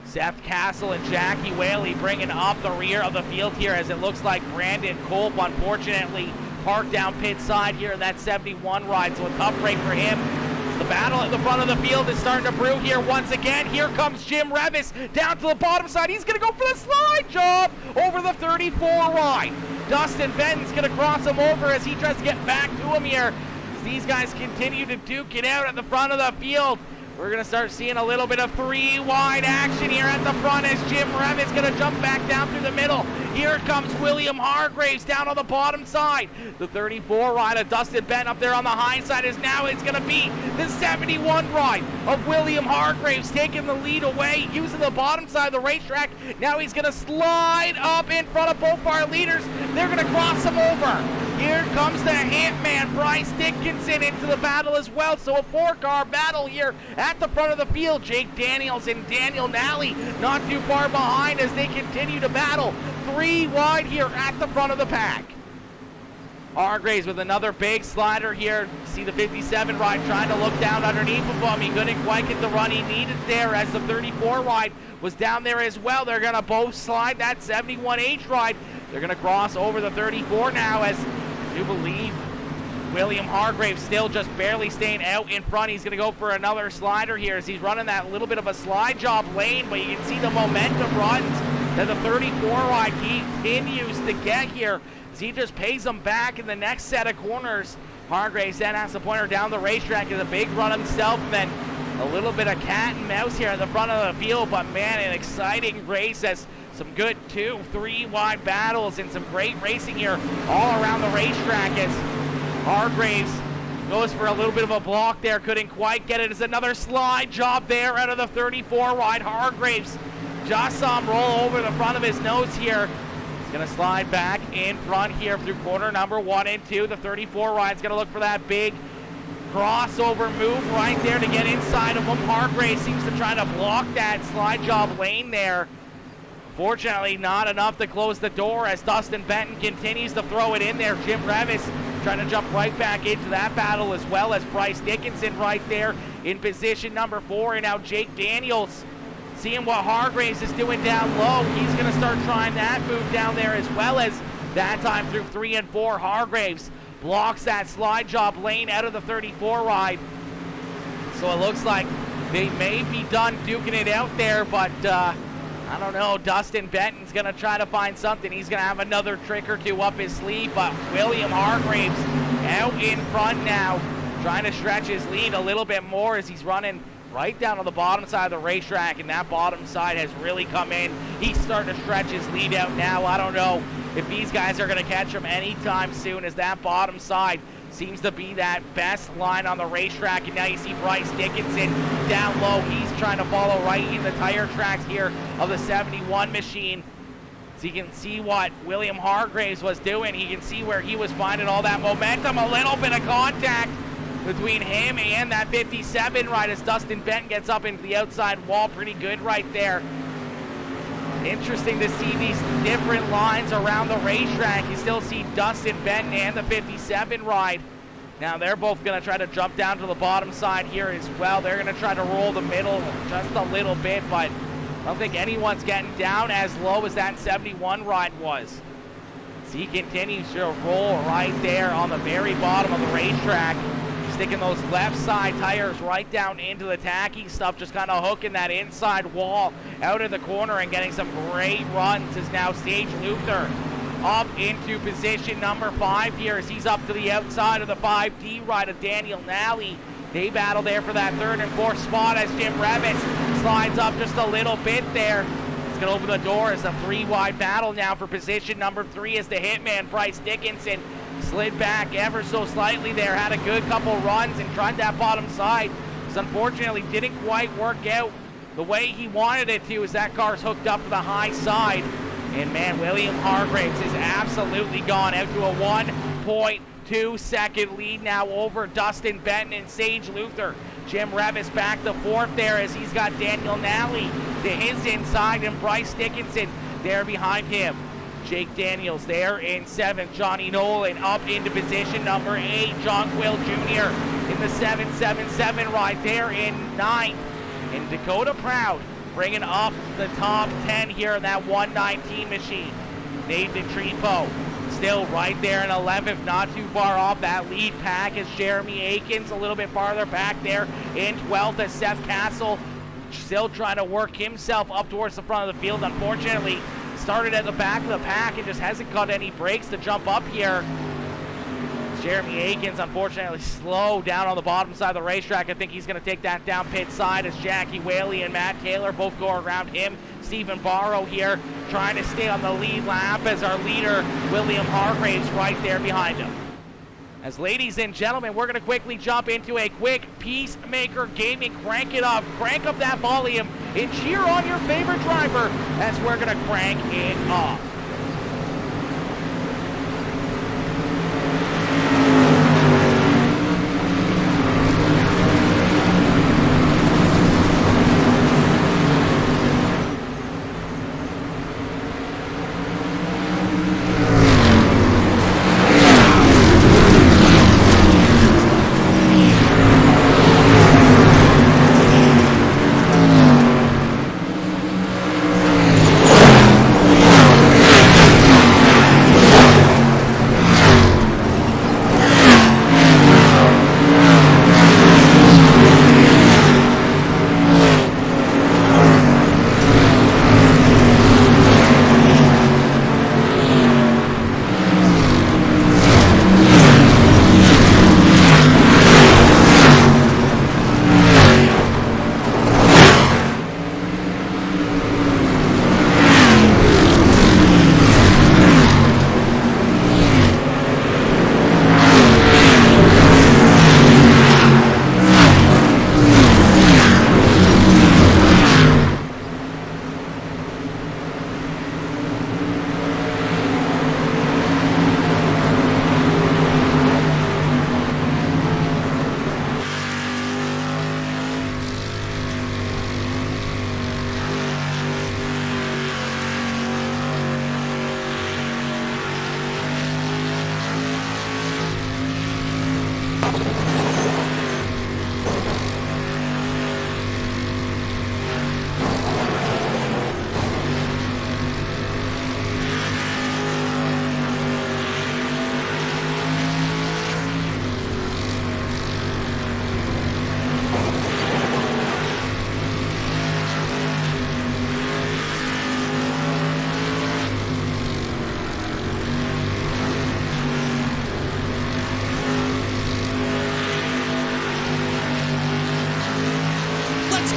S1: Seth Castle, and Jackie Whaley bringing up the rear of the field here, as it looks like Brandon Culp, unfortunately, parked down pit side here in that 71 ride, so a tough break for him. The battle at the front of the field is starting to brew here once again. Here comes Jim Revis down to the bottom side. He's going to go for the slide job over the 34 ride. Dustin Benton's going to cross him over as he tries to get back to him here. As these guys continue to duke it out at the front of the field. We're going to start seeing a little bit of 3-wide action here at the front as Jim Revis going to jump back down through the middle. Here comes William Hargraves down on the bottom side. The 34 ride of Dustin Benton up there on the high side is now it's going to be the 71 ride of William Hargraves taking the lead away, using the bottom side of the racetrack. Now he's going to slide up in front of both our leaders. They're going to cross him over. Here comes the hitman, Bryce Dickinson, into the battle as well. So a 4-car battle here at the front of the field. Jake Daniels and Daniel Nally not too far behind as they continue to battle. 3 wide here at the front of the pack. Hargraves with another big slider here. See the 57 ride trying to look down underneath of him. He couldn't quite get the run he needed there as the 34 ride was down there as well. They're going to both slide that 71H ride. They're going to cross over the 34 now, as I do believe William Hargraves still just barely staying out in front. He's going to go for another slider here as he's running that little bit of a slide job lane, but you can see the momentum runs that the 34 ride continues to get here as he just pays them back in the next set of corners. Hargraves then has to point her down the racetrack in a big run himself, and then a little bit of cat and mouse here at the front of the field, but man, an exciting race as some good 2-3 wide battles and some great racing here all around the racetrack as Hargraves goes for a little bit of a block there, couldn't quite get it. It's another slide job there out of the 34 ride. Hargraves just saw him roll over the front of his nose here. He's going to slide back in front here through corner number 1 and 2. The 34 ride's going to look for that big crossover move right there to get inside of him. Hargraves seems to try to block that slide job lane there. Fortunately, not enough to close the door as Dustin Benton continues to throw it in there. Jim Revis trying to jump right back into that battle, as well as Bryce Dickinson right there in position number 4. And now Jake Daniels seeing what Hargraves is doing down low. He's going to start trying that move down there as well, as that time through 3 and 4. Hargraves blocks that slide job lane out of the 34 ride. So it looks like they may be done duking it out there, but I don't know. Dustin Benton's going to try to find something. He's going to have another trick or two up his sleeve, but William Hargraves out in front now, trying to stretch his lead a little bit more as he's running right down on the bottom side of the racetrack, and that bottom side has really come in. He's starting to stretch his lead out now. I don't know if these guys are going to catch him anytime soon, as that bottom side seems to be that best line on the racetrack. And now you see Bryce Dickinson down low. He's trying to follow right in the tire tracks here of the 71 machine. So you can see what William Hargraves was doing. He can see where he was finding all that momentum. A little bit of contact between him and that 57 ride as Dustin Benton gets up into the outside wall. Pretty good right there. Interesting to see these different lines around the racetrack. You still see Dustin Benton and the 57 ride. Now they're both going to try to jump down to the bottom side here as well. They're going to try to roll the middle just a little bit, but I don't think anyone's getting down as low as that 71 ride was. So he continues to roll right there on the very bottom of the racetrack, sticking those left side tires right down into the tacky stuff, just kind of hooking that inside wall out of the corner and getting some great runs. Is now Sage Luther up into position number 5 here as he's up to the outside of the 5D ride of Daniel Nally. They battle there for that 3rd and 4th spot as Jim Revis slides up just a little bit there. It's going to open the door as a 3-wide battle now for position number 3 as the hitman Bryce Dickinson slid back ever so slightly there, had a good couple runs and tried that bottom side. This unfortunately didn't quite work out the way he wanted it to, as that car's hooked up to the high side. And man, William Hargraves is absolutely gone, out to a 1.2 second lead now over Dustin Benton and Sage Luther. Jim Revis back to 4th there as he's got Daniel Nally to his inside and Bryce Dickinson there behind him. Jake Daniels there in 7th. Johnny Nolan up into position number 8. John Quill Jr. in the 777 ride there in 9th. And Dakota Proud bringing up the top 10 here in that 119 machine. Nathan Trepo still right there in 11th, not too far off that lead pack as Jeremy Akins a little bit farther back there in 12th as Seth Castle still trying to work himself up towards the front of the field. Unfortunately, started at the back of the pack and just hasn't got any brakes to jump up here. Jeremy Akins unfortunately slow down on the bottom side of the racetrack. I think he's going to take that down pit side as Jackie Whaley and Matt Taylor both go around him. Stephen Barrow here trying to stay on the lead lap as our leader William Hargraves right there behind him. As ladies and gentlemen, we're going to quickly jump into a quick Peacemaker Gaming. Crank it up, crank up that volume, and cheer on your favorite driver as we're going to crank it up.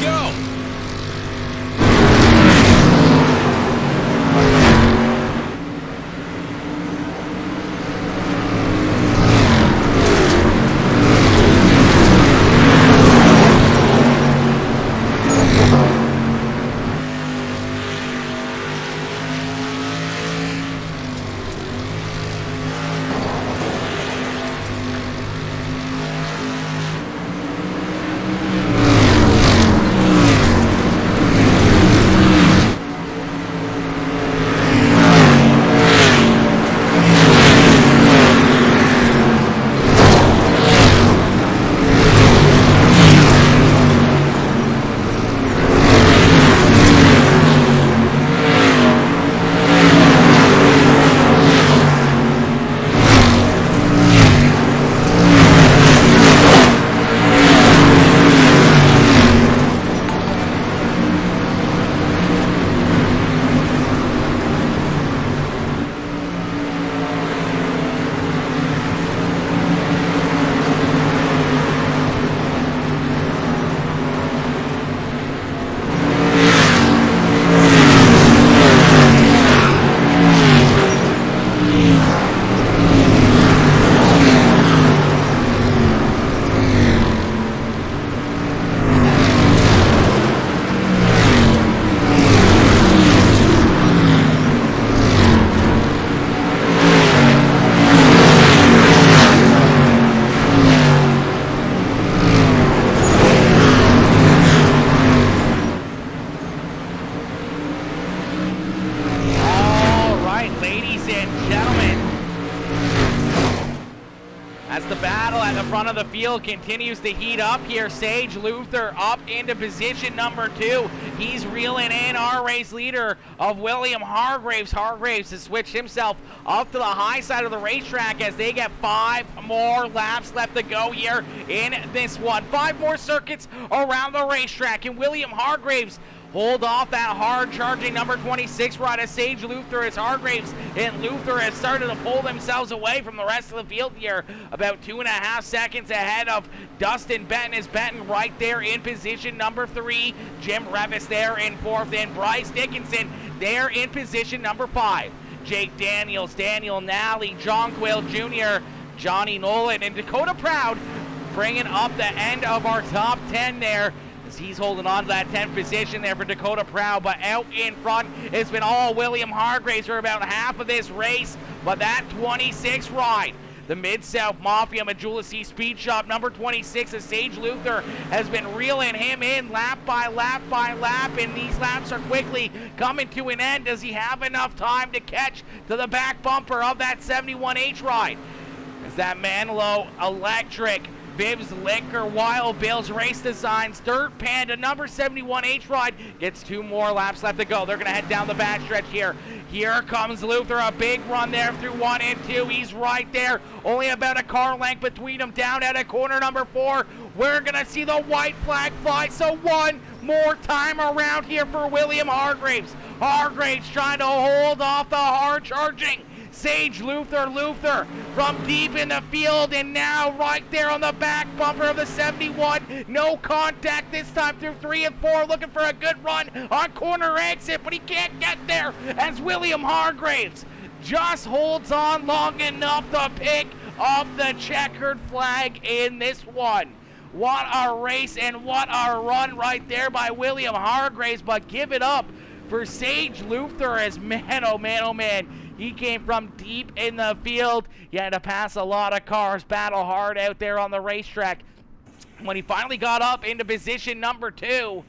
S2: go.
S1: Front of the field continues to heat up here. Sage Luther up into position number 2. He's reeling in our race leader of William Hargraves. Hargraves has switched himself up to the high side of the racetrack as they get 5 more laps left to go here in this one. 5 more circuits around the racetrack, and William Hargraves hold off that hard-charging number 26 ride as Sage Luther as Hargraves and Luther has started to pull themselves away from the rest of the field here. About 2.5 seconds ahead of Dustin Benton is Benton right there in position number 3. Jim Revis there in 4th, and Bryce Dickinson there in position number 5. Jake Daniels, Daniel Nally, John Quill Jr., Johnny Nolan, and Dakota Proud bringing up the end of our top 10 there. He's holding on to that 10th position there for Dakota Proud, but out in front it's been all William Hargraves for about half of this race. But that 26 ride, the Mid-South Mafia Majulisi Speed Shop, number 26 of Sage Luther, has been reeling him in lap by lap by lap, and these laps are quickly coming to an end. Does he have enough time to catch to the back bumper of that 71H ride? Is that Manilow Electric, Viv's Liquor, Wild Bill's Race Designs, Dirt Panda, number 71H ride gets 2 more laps left to go. They're going to head down the back stretch here. Here comes Luther, a big run there through 1 and 2. He's right there, only about a car length between them. Down at a corner number 4, we're going to see the white flag fly. So one more time around here for William Hargraves. Hargraves trying to hold off the hard-charging Sage Luther from deep in the field, and now right there on the back bumper of the 71. No contact this time through 3 and 4, looking for a good run on corner exit, but he can't get there as William Hargraves just holds on long enough to pick up the checkered flag in this one. What a race and what a run right there by William Hargraves, but give it up for Sage Luther as, man, oh man, oh man, he came from deep in the field. He had to pass a lot of cars, battle hard out there on the racetrack. When he finally got up into position number 2,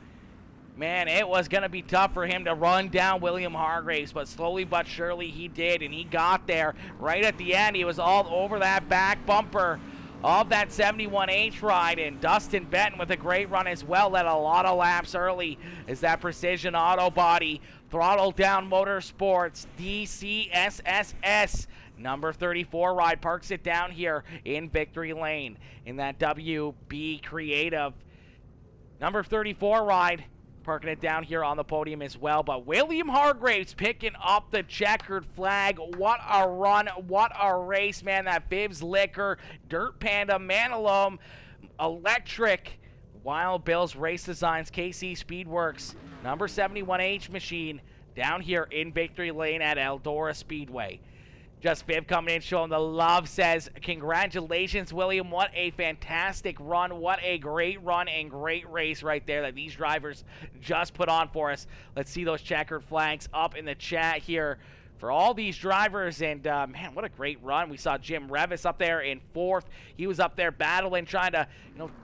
S1: man, it was going to be tough for him to run down William Hargraves, but slowly but surely he did, and he got there. Right at the end, he was all over that back bumper of that 71H ride, and Dustin Benton with a great run as well, led a lot of laps early as that Precision Auto Body, Throttle Down Motorsports, DCSSS, number 34 ride, parks it down here in Victory Lane in that WB Creative. Number 34 ride, parking it down here on the podium as well. But William Hargraves picking up the checkered flag. What a run, what a race, man. That Viv's Liquor, Dirt Panda, Manalome Electric, Wild Bill's Race Designs, KC Speedworks, number 71H machine, down here in Victory Lane at Eldora Speedway. Just Viv coming in, showing the love, says, congratulations, William. What a fantastic run. What a great run and great race right there that these drivers just put on for us. Let's see those checkered flags up in the chat here for all these drivers. And, man, what a great run. We saw Jim Revis up there in 4th. He was up there battling, trying to,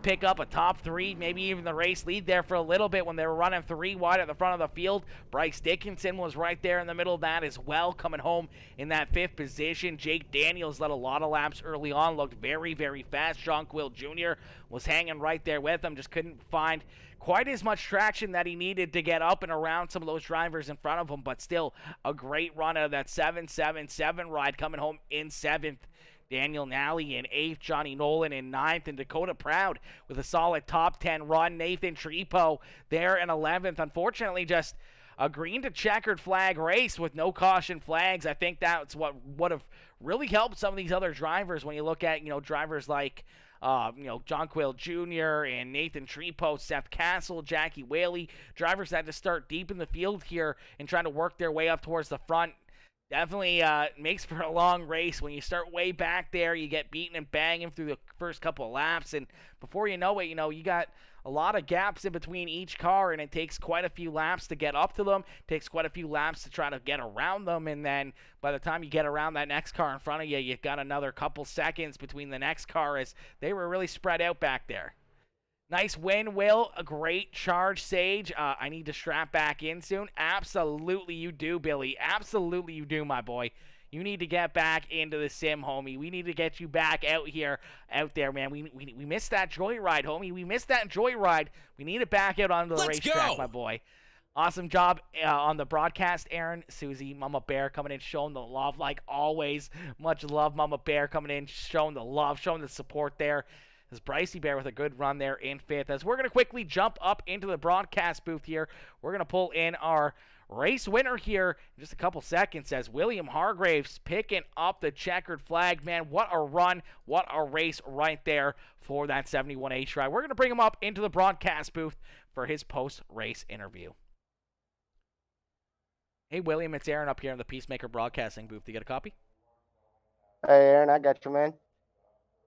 S1: pick up a top 3, maybe even the race lead there for a little bit when they were running 3 wide at the front of the field. Bryce Dickinson was right there in the middle of that as well, coming home in that 5th position. Jake Daniels led a lot of laps early on, looked very, very fast. Jonquil Jr. was hanging right there with him, just couldn't find quite as much traction that he needed to get up and around some of those drivers in front of him, but still a great run out of that 7-7-7 ride, coming home in 7th. Daniel Nally in 8th, Johnny Nolan in 9th, and Dakota Proud with a solid top 10 run. Nathan Tripo there in 11th. Unfortunately, just a green to checkered flag race with no caution flags. I think that's what would have really helped some of these other drivers when you look at, drivers like Jonquil Jr. and Nathan Tripo, Seth Castle, Jackie Whaley, drivers that had to start deep in the field here and trying to work their way up towards the front. Definitely makes for a long race. When you start way back there, you get beaten and banging through the first couple of laps, and before you know it, you got a lot of gaps in between each car, and it takes quite a few laps to get up to them. It takes quite a few laps to try to get around them, and then by the time you get around that next car in front of you, you've got another couple seconds between the next car, as they were really spread out back there. Nice win, Will. A great charge, Sage. I need to strap back in soon. Absolutely you do, Billy. Absolutely you do, my boy. You need to get back into the sim, homie. We need to get you back out there, man. We missed that joyride, homie. We missed that joyride. We need it back out onto the racetrack, my boy. Awesome job on the broadcast, Aaron. Susie, Mama Bear coming in, showing the love like always. Much love, Mama Bear coming in, showing the love, showing the support there. As Brycey Bear with a good run there in 5th. As we're going to quickly jump up into the broadcast booth here, we're going to pull in our race winner here in just a couple seconds, as William Hargraves picking up the checkered flag. Man, what a run, what a race right there for that 71H ride. We're going to bring him up into the broadcast booth for his post-race interview. Hey, William, it's Aaron up here in the Peacemaker Broadcasting booth. You got a copy?
S2: Hey, Aaron, I got you, man.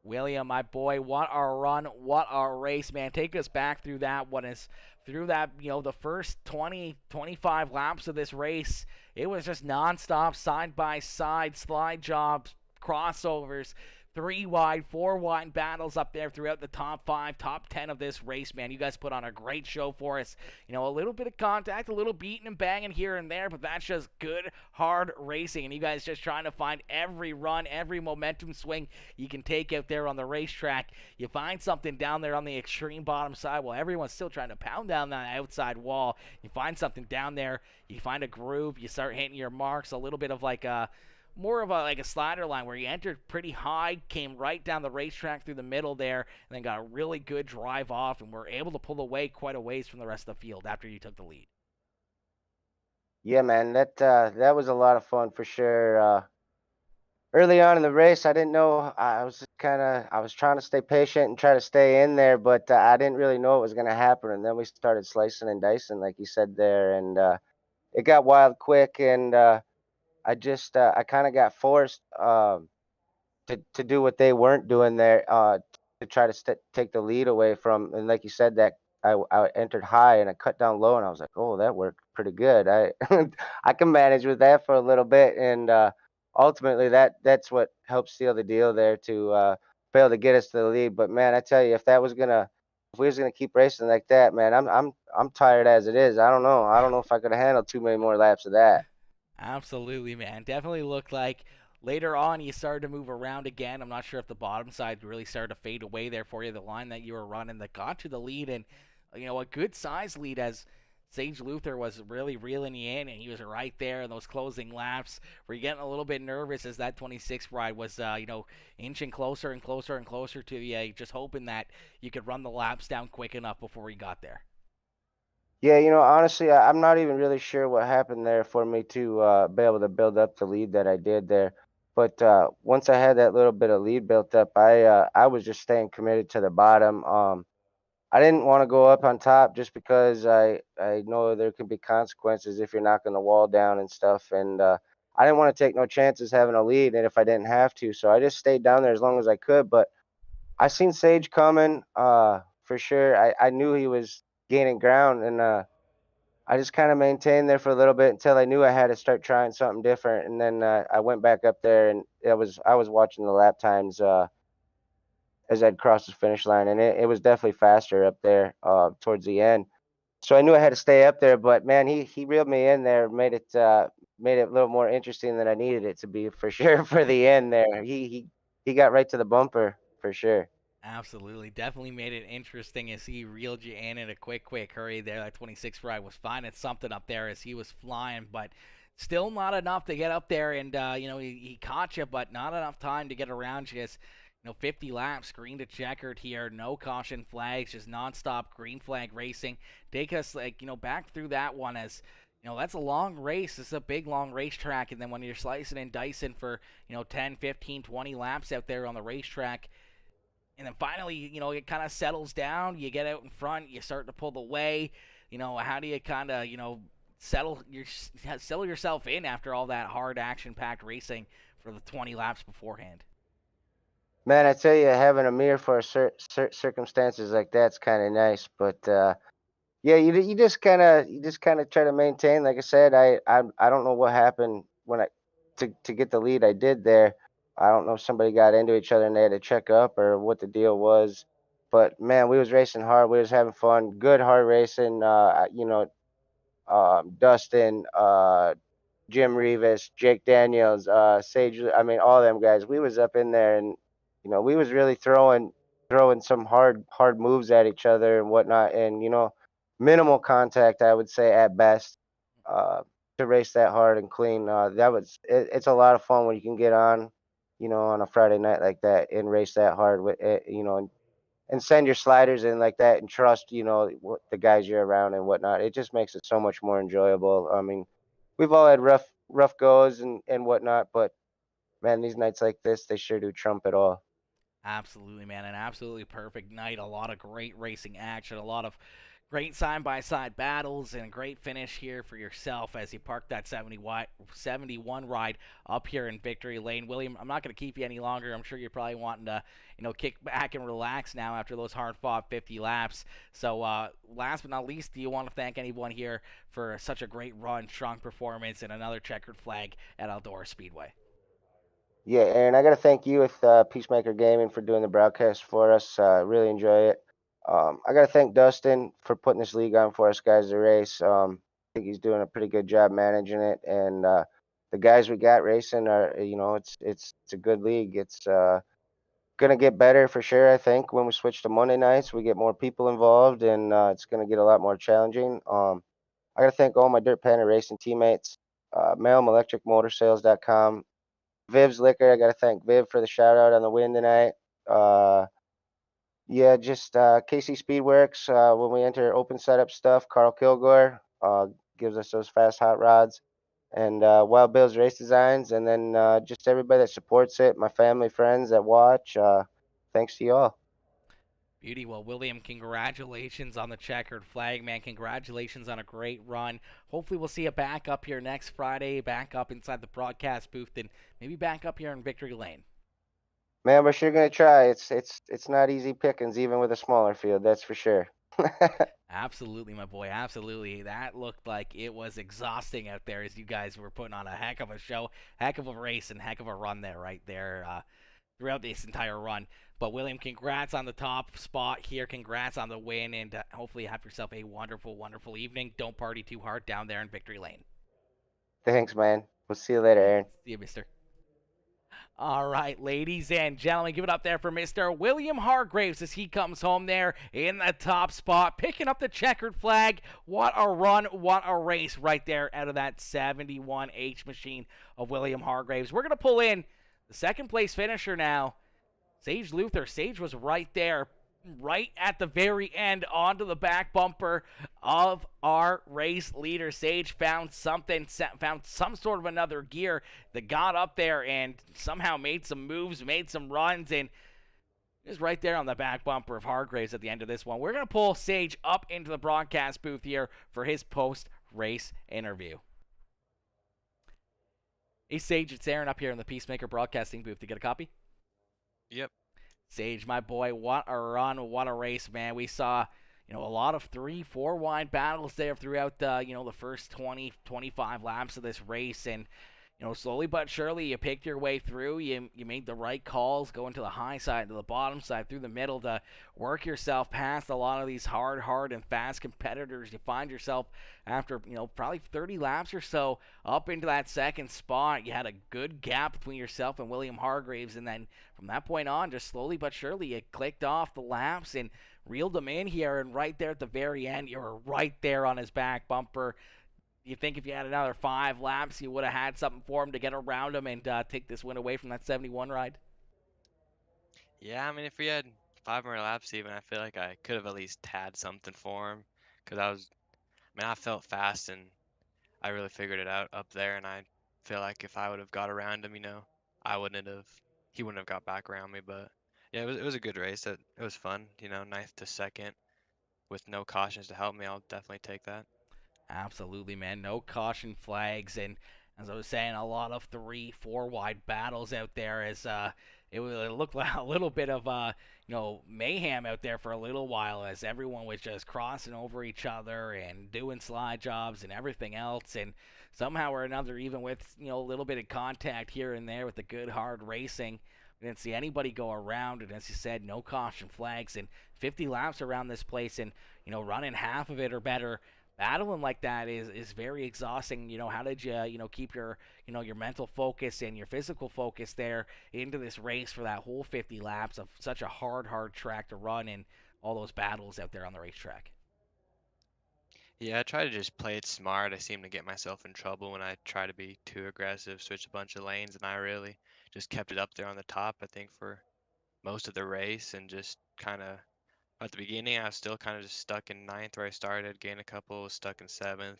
S1: William, my boy, what a run, what a race, man. Take us back through that the first 20, 25 laps of this race. It was just nonstop, side-by-side, slide jobs, crossovers, 3 wide, 4 wide battles up there throughout the top 5, top 10 of this race, man. You guys put on a great show for us. A little bit of contact, a little beating and banging here and there, but that's just good, hard racing. And you guys just trying to find every run, every momentum swing you can take out there on the racetrack. You find something down there on the extreme bottom side while everyone's still trying to pound down that outside wall. You find something down there, you find a groove, you start hitting your marks, a little bit of like a slider line where you entered pretty high, came right down the racetrack through the middle there, and then got a really good drive off, and were able to pull away quite a ways from the rest of the field after you took the lead.
S2: Yeah, man, that was a lot of fun for sure. Early on in the race, I didn't know. I was trying to stay patient and try to stay in there, but I didn't really know what was going to happen. And then we started slicing and dicing, like you said there, and it got wild quick, and I kind of got forced to do what they weren't doing there, to try to take the lead away from. And like you said, that I entered high and I cut down low, and I was like, oh, that worked pretty good. I I can manage with that for a little bit, and ultimately that's what helped seal the deal there to fail to get us to the lead. But man, I tell you, if we was gonna keep racing like that, man, I'm tired as it is. I don't know if I could handle too many more laps of that.
S1: Absolutely, man. Definitely looked like later on you started to move around again. I'm not sure if the bottom side really started to fade away there for you, the line that you were running that got you the lead, and a good size lead, as Sage Luther was really reeling you in, and he was right there in those closing laps. Were you getting a little bit nervous as that 26th ride was inching closer and closer and closer to you, just hoping that you could run the laps down quick enough before you got there?
S2: Yeah, honestly, I'm not even really sure what happened there for me to be able to build up the lead that I did there. But once I had that little bit of lead built up, I was just staying committed to the bottom. I didn't want to go up on top just because I know there can be consequences if you're knocking the wall down and stuff. And I didn't want to take no chances having a lead, and if I didn't have to, so I just stayed down there as long as I could. But I seen Sage coming, for sure. I knew he was gaining ground, and I just kind of maintained there for a little bit until I knew I had to start trying something different. And then I went back up there, and I was watching the lap times as I'd crossed the finish line, and it was definitely faster up there towards the end. So I knew I had to stay up there, but man, he reeled me in there, made it a little more interesting than I needed it to be for sure for the end there. He got right to the bumper for sure.
S1: Absolutely. Definitely made it interesting as he reeled you in a quick hurry there. That 26 ride was finding something up there as he was flying, but still not enough to get up there. And, he caught you, but not enough time to get around you. 50 laps, green to checkered here. No caution flags, just nonstop green flag racing. Take us, back through that one as, that's a long race. This is a big, long racetrack. And then when you're slicing and dicing for, 10, 15, 20 laps out there on the racetrack, and then finally, it kind of settles down. You get out in front. You start to pull away. How do you kind of, settle yourself in after all that hard action-packed racing for the 20 laps beforehand?
S2: Man, I tell you, having a mirror for circumstances like that's kind of nice. But yeah, you just kind of try to maintain. Like I said, I don't know what happened when I to get the lead I did there. I don't know if somebody got into each other and they had to check up or what the deal was. But man, we was racing hard. We was having fun. Good hard racing. Dustin, Jim Rivas, Jake Daniels, Sage. I mean, all them guys. We was up in there, and we was really throwing some hard moves at each other and whatnot, and minimal contact, I would say at best, uh, to race that hard and clean. It's a lot of fun when you can get on, on a Friday night like that and race that hard with, and send your sliders in like that and trust, what the guys you're around and whatnot. It just makes it so much more enjoyable. I mean, we've all had rough goes and whatnot, but man, these nights like this, they sure do trump it all.
S1: Absolutely, man. An absolutely perfect night. A lot of great racing action. A lot of great side-by-side battles and a great finish here for yourself as you park that 71 ride up here in Victory Lane. William, I'm not going to keep you any longer. I'm sure you're probably wanting to, kick back and relax now after those hard-fought 50 laps. So last but not least, do you want to thank anyone here for such a great run, strong performance, and another checkered flag at Eldora Speedway?
S2: Yeah, and I got to thank you with Peacemaker Gaming for doing the broadcast for us. Really enjoy it. I got to thank Dustin for putting this league on for us guys to race. I think he's doing a pretty good job managing it, and the guys we got racing are, it's a good league. It's gonna get better for sure. I think when we switch to Monday nights, we get more people involved, and it's gonna get a lot more challenging. I got to thank all my Dirt Panda Racing teammates, MailMelectricMotorsales.com. Viv's Liquor, I got to thank Viv for the shout out on the win tonight. Uh, yeah, just KC Speedworks. When we enter open setup stuff, Carl Kilgore gives us those fast hot rods, and Wild Bill's Race Designs, and then just everybody that supports it, my family, friends that watch. Thanks to you all.
S1: Beauty. Well, William, congratulations on the checkered flag, man. Congratulations on a great run. Hopefully, we'll see you back up here next Friday, back up inside the broadcast booth, and maybe back up here in Victory Lane.
S2: Man, we're sure gonna try. It's not easy pickings, even with a smaller field. That's for sure.
S1: Absolutely, my boy. Absolutely. That looked like it was exhausting out there as you guys were putting on a heck of a show, heck of a race, and heck of a run there, right there. Throughout this entire run. But William, congrats on the top spot here. Congrats on the win, and hopefully you have yourself a wonderful, wonderful evening. Don't party too hard down there in Victory Lane.
S2: Thanks, man. We'll see you later, Aaron.
S1: See you, mister. All right, ladies and gentlemen, give it up there for Mr. William Hargraves as he comes home there in the top spot, picking up the checkered flag. What a run, what a race right there out of that 71H machine of William Hargraves. We're going to pull in the second place finisher now, Sage Luther. Sage was right there, right at the very end, onto the back bumper of our race leader. Sage found something, found some sort of another gear that got up there and somehow made some moves, made some runs, and Is right there on the back bumper of Hargraves at the end of this one. We're going to pull Sage up into the broadcast booth here for his post-race interview. Hey, Sage, it's Aaron up here in the Peacemaker broadcasting booth. To get a copy?
S3: Yep.
S1: Sage, my boy, what a run, what a race, man. We saw, a lot of 3-4 wide battles there throughout the, the first 20, 25 laps of this race, and slowly but surely you picked your way through. You made the right calls, going to the high side, to the bottom side, through the middle to work yourself past a lot of these hard, and fast competitors. You find yourself after, probably 30 laps or so up into that second spot. You had a good gap between yourself and William Hargraves, and then from that point on, just slowly but surely you clicked off the laps and reeled him in here, and right there at the very end, you were right there on his back bumper. You think if you had another 5 laps, you would have had something for him to get around him and take this win away from that 71 ride?
S3: Yeah, I mean, if we had 5 more laps even, I feel like I could have at least had something for him. Because I felt fast and I really figured it out up there. And I feel like if I would have got around him, he wouldn't have got back around me. But yeah, it was a good race. It was fun, ninth to second with no cautions to help me. I'll definitely take that.
S1: Absolutely, man. No caution flags, and as I was saying, a lot of 3-4 wide battles out there. As it looked like a little bit of mayhem out there for a little while, as everyone was just crossing over each other and doing slide jobs and everything else. And somehow or another, even with a little bit of contact here and there with the good hard racing, we didn't see anybody go around. And as you said, no caution flags, and 50 laps around this place, and running half of it or better. Battling like that is very exhausting. How did you, keep your, your mental focus and your physical focus there into this race for that whole 50 laps of such a hard track to run, and all those battles out there on the racetrack?
S3: Yeah, I try to just play it smart. I seem to get myself in trouble when I try to be too aggressive, switch a bunch of lanes, and I really just kept it up there on the top, I think, for most of the race, and just kind of at the beginning, I was still kind of just stuck in ninth where I started, gained a couple, was stuck in seventh,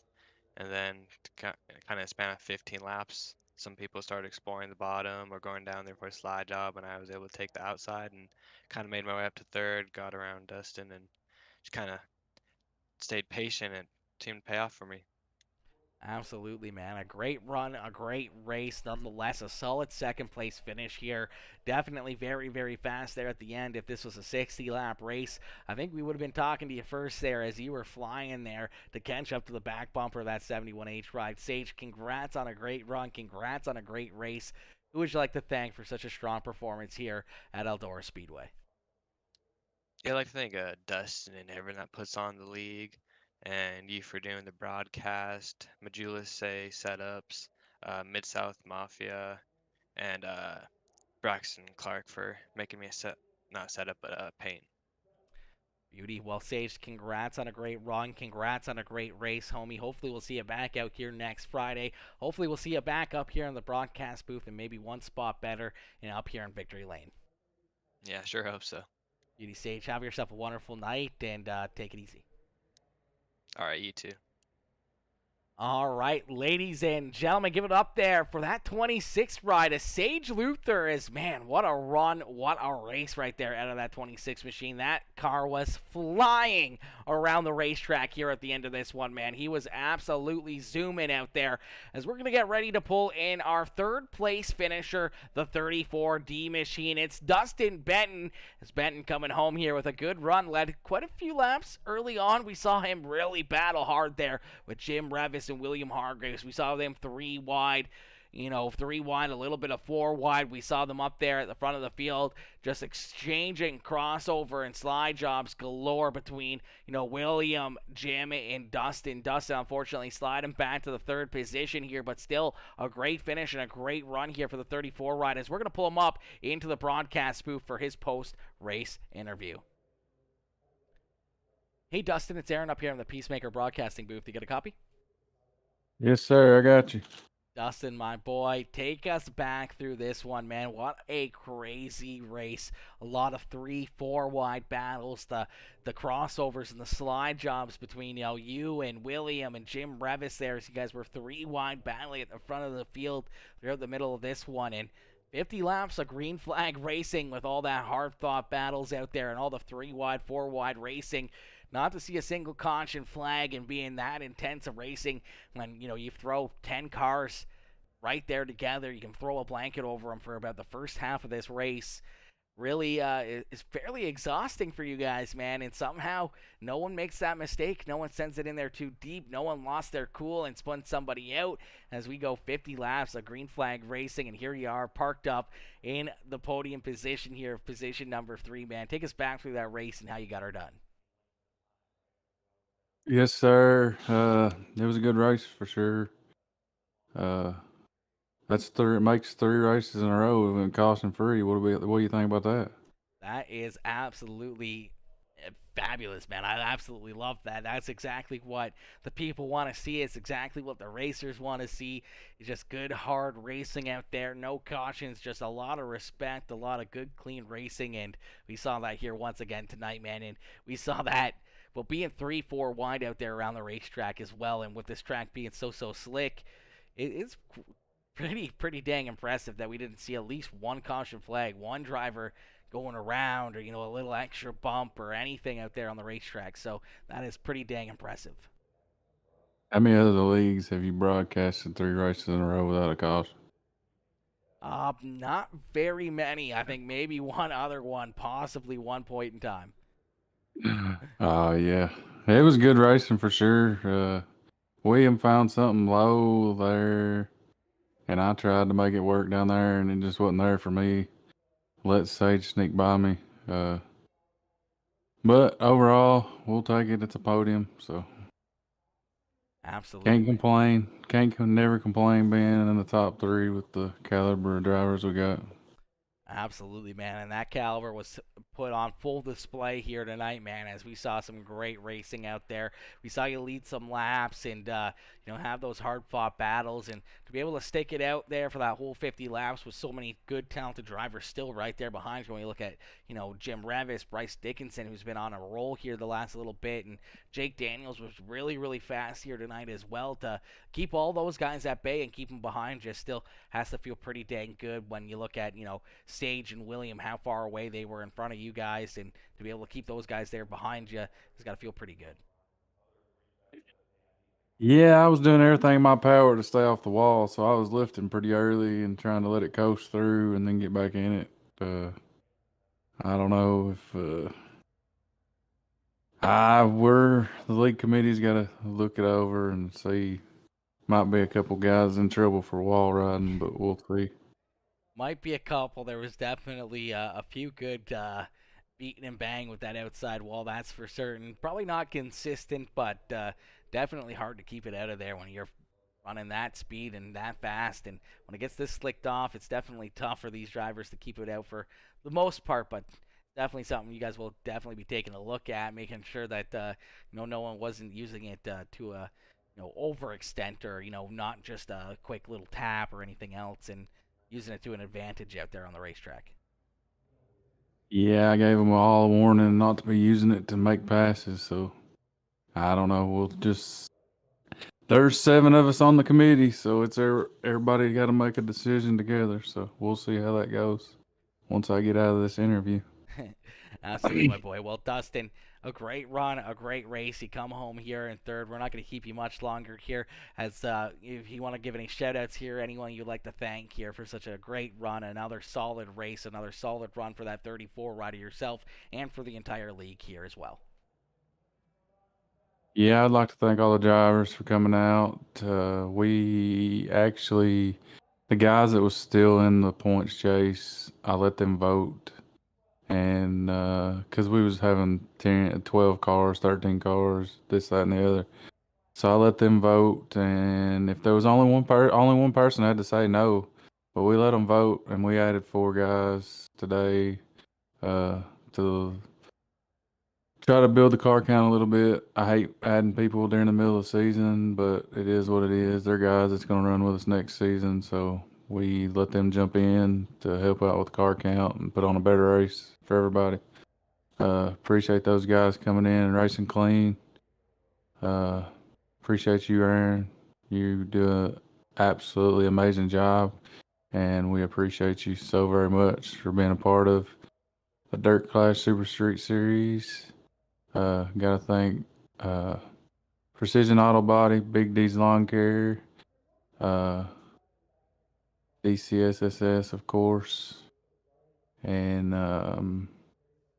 S3: and then kind of a span of 15 laps, some people started exploring the bottom or going down there for a slide job, and I was able to take the outside and kind of made my way up to third, got around Dustin, and just kind of stayed patient and it seemed to pay off for me.
S1: Absolutely, man. A great run, a great race. Nonetheless, a solid second place finish here. Definitely very, very fast there at the end. If this was a 60-lap race, I think we would have been talking to you first there as you were flying there to catch up to the back bumper of that 71H ride. Sage, congrats on a great run. Congrats on a great race. Who would you like to thank for such a strong performance here at Eldora Speedway?
S3: Yeah, I'd like to thank Dustin and everyone that puts on the league, and you for doing the broadcast, Majula Say setups, Mid South Mafia, and Braxton Clark for making me not setup, but paint.
S1: Beauty. Well, Sage, congrats on a great run. Congrats on a great race, homie. Hopefully we'll see you back out here next Friday. Hopefully we'll see you back up here in the broadcast booth and maybe one spot better and up here in Victory Lane.
S3: Yeah, sure hope so.
S1: Beauty, Sage, have yourself a wonderful night and take it easy.
S3: All right, you too.
S1: All right, ladies and gentlemen, give it up there for that 26th ride of Sage Luther. Is, man, what a run, what a race right there out of that 26 machine. That car was flying around the racetrack here at the end of this one, man. He was absolutely zooming out there as we're going to get ready to pull in our third place finisher, the 34D machine. It's Dustin Benton. As Benton coming home here with a good run, led quite a few laps early on. We saw him really battle hard there with Jim Revis and William Hargraves. We saw them 3 wide, 3 wide, a little bit of 4 wide. We saw them up there at the front of the field just exchanging crossover and slide jobs galore between, William, Jim, and Dustin. Dustin, unfortunately, sliding back to the third position here, but still a great finish and a great run here for the 34 ride as we're going to pull him up into the broadcast booth for his post-race interview. Hey, Dustin, it's Aaron up here in the Peacemaker broadcasting booth. You get a copy?
S4: Yes, sir. I got you.
S1: Dustin, my boy, take us back through this one, man. What a crazy race. A lot of 3-4 wide battles, the crossovers and the slide jobs between you and William and Jim Revis there. So you guys were 3 wide battling at the front of the field throughout the middle of this one. And 50 laps of green flag racing with all that hard-fought battles out there and all the 3-wide, 4-wide racing. Not to see a single caution flag and being that intense of racing when, you throw 10 cars right there together. You can throw a blanket over them for about the first half of this race. Really is fairly exhausting for you guys, man. And somehow no one makes that mistake. No one sends it in there too deep. No one lost their cool and spun somebody out as we go 50 laps of green flag racing. And here you are parked up in the podium position here, position number 3, man. Take us back through that race and how you got her done.
S4: Yes, sir. It was a good race for sure. That's it makes 3 races in a row and caution free. What do you think about that?
S1: That is absolutely fabulous, man. I absolutely love that. That's exactly what the people want to see. It's exactly what the racers want to see. It's just good, hard racing out there. No cautions, just a lot of respect, a lot of good, clean racing. And we saw that here once again tonight, man. And we saw that, well, being 3-4 wide out there around the racetrack as well. And with this track being so slick, it's pretty dang impressive that we didn't see at least one caution flag, one driver going around, or a little extra bump or anything out there on the racetrack. So that is pretty dang impressive.
S4: How many other leagues have you broadcasted 3 races in a row without a caution?
S1: Not very many. I think maybe one other one, possibly one point in time.
S4: Yeah. It was good racing for sure. William found something low there, and I tried to make it work down there, and it just wasn't there for me. Let Sage sneak by me. But overall, we'll take it. It's a podium, so
S1: Absolutely.
S4: can't complain. Never complain being in the top 3 with the caliber of drivers we got.
S1: Absolutely, man. And that caliber was put on full display here tonight, man, as we saw some great racing out there. We saw you lead some laps and, have those hard-fought battles. And to be able to stick it out there for that whole 50 laps with so many good, talented drivers still right there behind you. When you look at, Jim Revis, Bryce Dickinson, who's been on a roll here the last little bit, and Jake Daniels was really fast here tonight as well. To keep all those guys at bay and keep them behind you still has to feel pretty dang good when you look at, Sage and William, how far away they were in front of you guys, and to be able to keep those guys there behind you has got to feel pretty good.
S4: Yeah, I was doing everything in my power to stay off the wall, so I was lifting pretty early and trying to let it coast through and then get back in it. I don't know if the league committee's got to look it over and see. Might be a couple guys in trouble for wall riding, but we'll see.
S1: Might be a couple. There was definitely a few good beating and bang with that outside wall, that's for certain. Probably not consistent, but definitely hard to keep it out of there when you're running that speed and that fast. And when it gets this slicked off, it's definitely tough for these drivers to keep it out for the most part, but definitely something you guys will definitely be taking a look at, making sure that no one wasn't using it to a overextent, or not just a quick little tap or anything else, and using it to an advantage out there on the racetrack.
S4: Yeah, I gave them all a warning not to be using it to make passes, so I don't know. There's 7 of us on the committee, so it's everybody got to make a decision together. So we'll see how that goes once I get out of this interview.
S1: Absolutely, my boy. Well, Dustin, a great run, a great race. You come home here in third. We're not going to keep you much longer here. As if you want to give any shout-outs here, anyone you'd like to thank here for such a great run, another solid race, another solid run for that 34 rider yourself, and for the entire league here as well.
S4: Yeah, I'd like to thank all the drivers for coming out. The guys that was still in the points chase, I let them vote. And because we was having 10, 12 cars, 13 cars, this, that, and the other. So I let them vote. And if there was only one person had to say no. But we let them vote, and we added 4 guys today to try to build the car count a little bit. I hate adding people during the middle of the season, but it is what it is. They're guys that's going to run with us next season, so we let them jump in to help out with the car count and put on a better race for everybody. Appreciate those guys coming in and racing clean. Appreciate you, Aaron. You do an absolutely amazing job. and we appreciate you so very much for being a part of the Dirt Clash Super Street Series. Gotta thank Precision Auto Body, Big D's Lawn Care, DCSSS, of course, and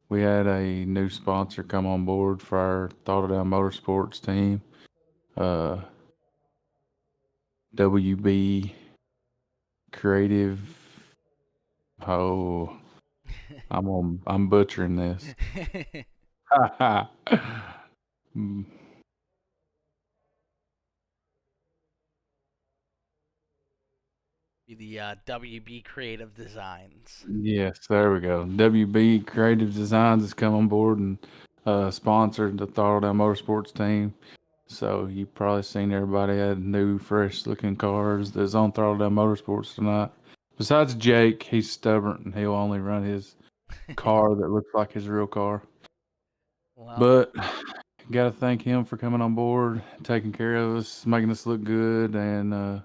S4: we had a new sponsor come on board for our Throttle Down Motorsports team. WB Creative. Oh, I'm butchering this. Mm,
S1: The WB Creative Designs.
S4: yes, there we go. WB Creative Designs has come on board and sponsored the Throttle Down Motorsports team. So you probably seen everybody had new, fresh looking cars that's on Throttle Down Motorsports tonight. Besides Jake, he's stubborn and he'll only run his car that looks like his real car.
S1: Well,
S4: But gotta thank him for coming on board, taking care of us, making us look good, and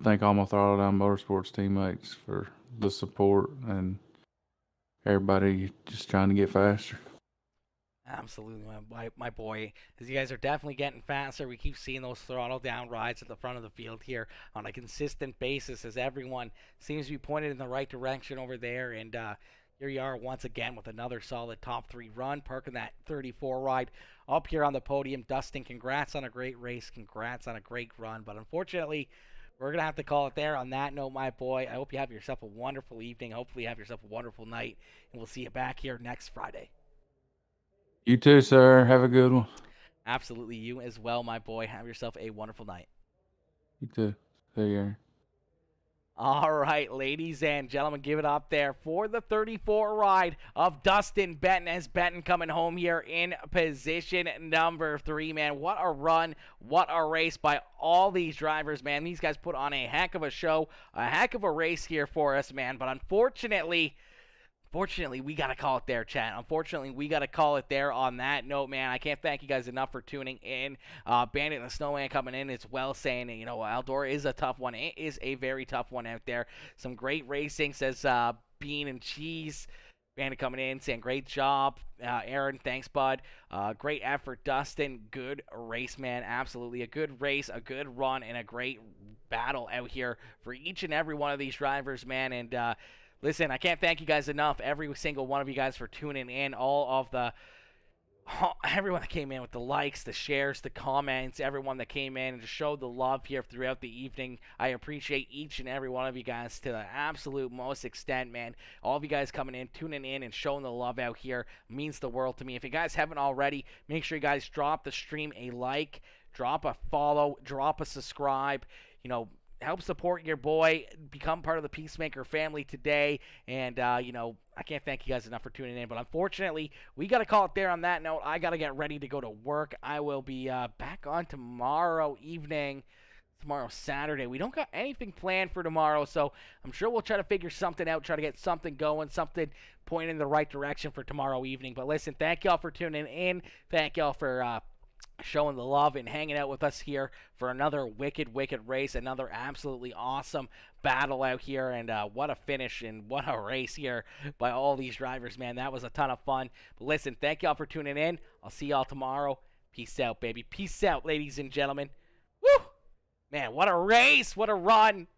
S4: thank all my Throttle Down Motorsports teammates for the support and everybody just trying to get faster.
S1: absolutely, my boy. As you guys are definitely getting faster, we keep seeing those throttle down rides at the front of the field here on a consistent basis as everyone seems to be pointed in the right direction over there. And here you are once again with another solid top 3 run, parking that 34 ride up here on the podium. Dustin, congrats on a great race. Congrats on a great run. But unfortunately, we're going to have to call it there. On that note, my boy, I hope you have yourself a wonderful evening. Hopefully you have yourself a wonderful night. And we'll see you back here next Friday.
S4: You too, sir. Have a good one.
S1: Absolutely, you as well, my boy. Have yourself a wonderful night.
S4: You too. See you, Aaron.
S1: All right, ladies and gentlemen, give it up there for the 34 ride of Dustin Benton, as Benton coming home here in position number 3, man. What a run, what a race by all these drivers, man. These guys put on a heck of a show, a heck of a race here for us, man. But unfortunately, we got to call it there, chat. Unfortunately, we got to call it there on that note, man. I can't thank you guys enough for tuning in. Bandit and the Snowman coming in as well, saying, you know, Eldora is a tough one. It is a very tough one out there. Some great racing, says Bean and Cheese. Bandit coming in, saying, great job. Aaron, thanks, bud. Great effort, Dustin. Good race, man. Absolutely. A good race, a good run, and a great battle out here for each and every one of these drivers, man. And, listen, I can't thank you guys enough, every single one of you guys, for tuning in. Everyone that came in with the likes, the shares, the comments, everyone that came in and just showed the love here throughout the evening. I appreciate each and every one of you guys to the absolute most extent, man. All of you guys coming in, tuning in, and showing the love out here means the world to me. If you guys haven't already, make sure you guys drop the stream a like, drop a follow, drop a subscribe, you know, help support your boy, become part of the Peacemaker family today, and, you know, I can't thank you guys enough for tuning in, but unfortunately, we got to call it there on that note. I got to get ready to go to work. I will be back on tomorrow evening, tomorrow Saturday. We don't got anything planned for tomorrow, so I'm sure we'll try to figure something out, try to get something going, something pointing in the right direction for tomorrow evening. But listen, thank y'all for tuning in. Thank y'all for showing the love and hanging out with us here for another wicked race, another absolutely awesome battle out here, and what a finish and what a race here by all these drivers, man. That was a ton of fun. But listen, thank y'all for tuning in. I'll see y'all tomorrow. Peace out, baby. Peace out, ladies and gentlemen. Woo! Man, what a race, what a run.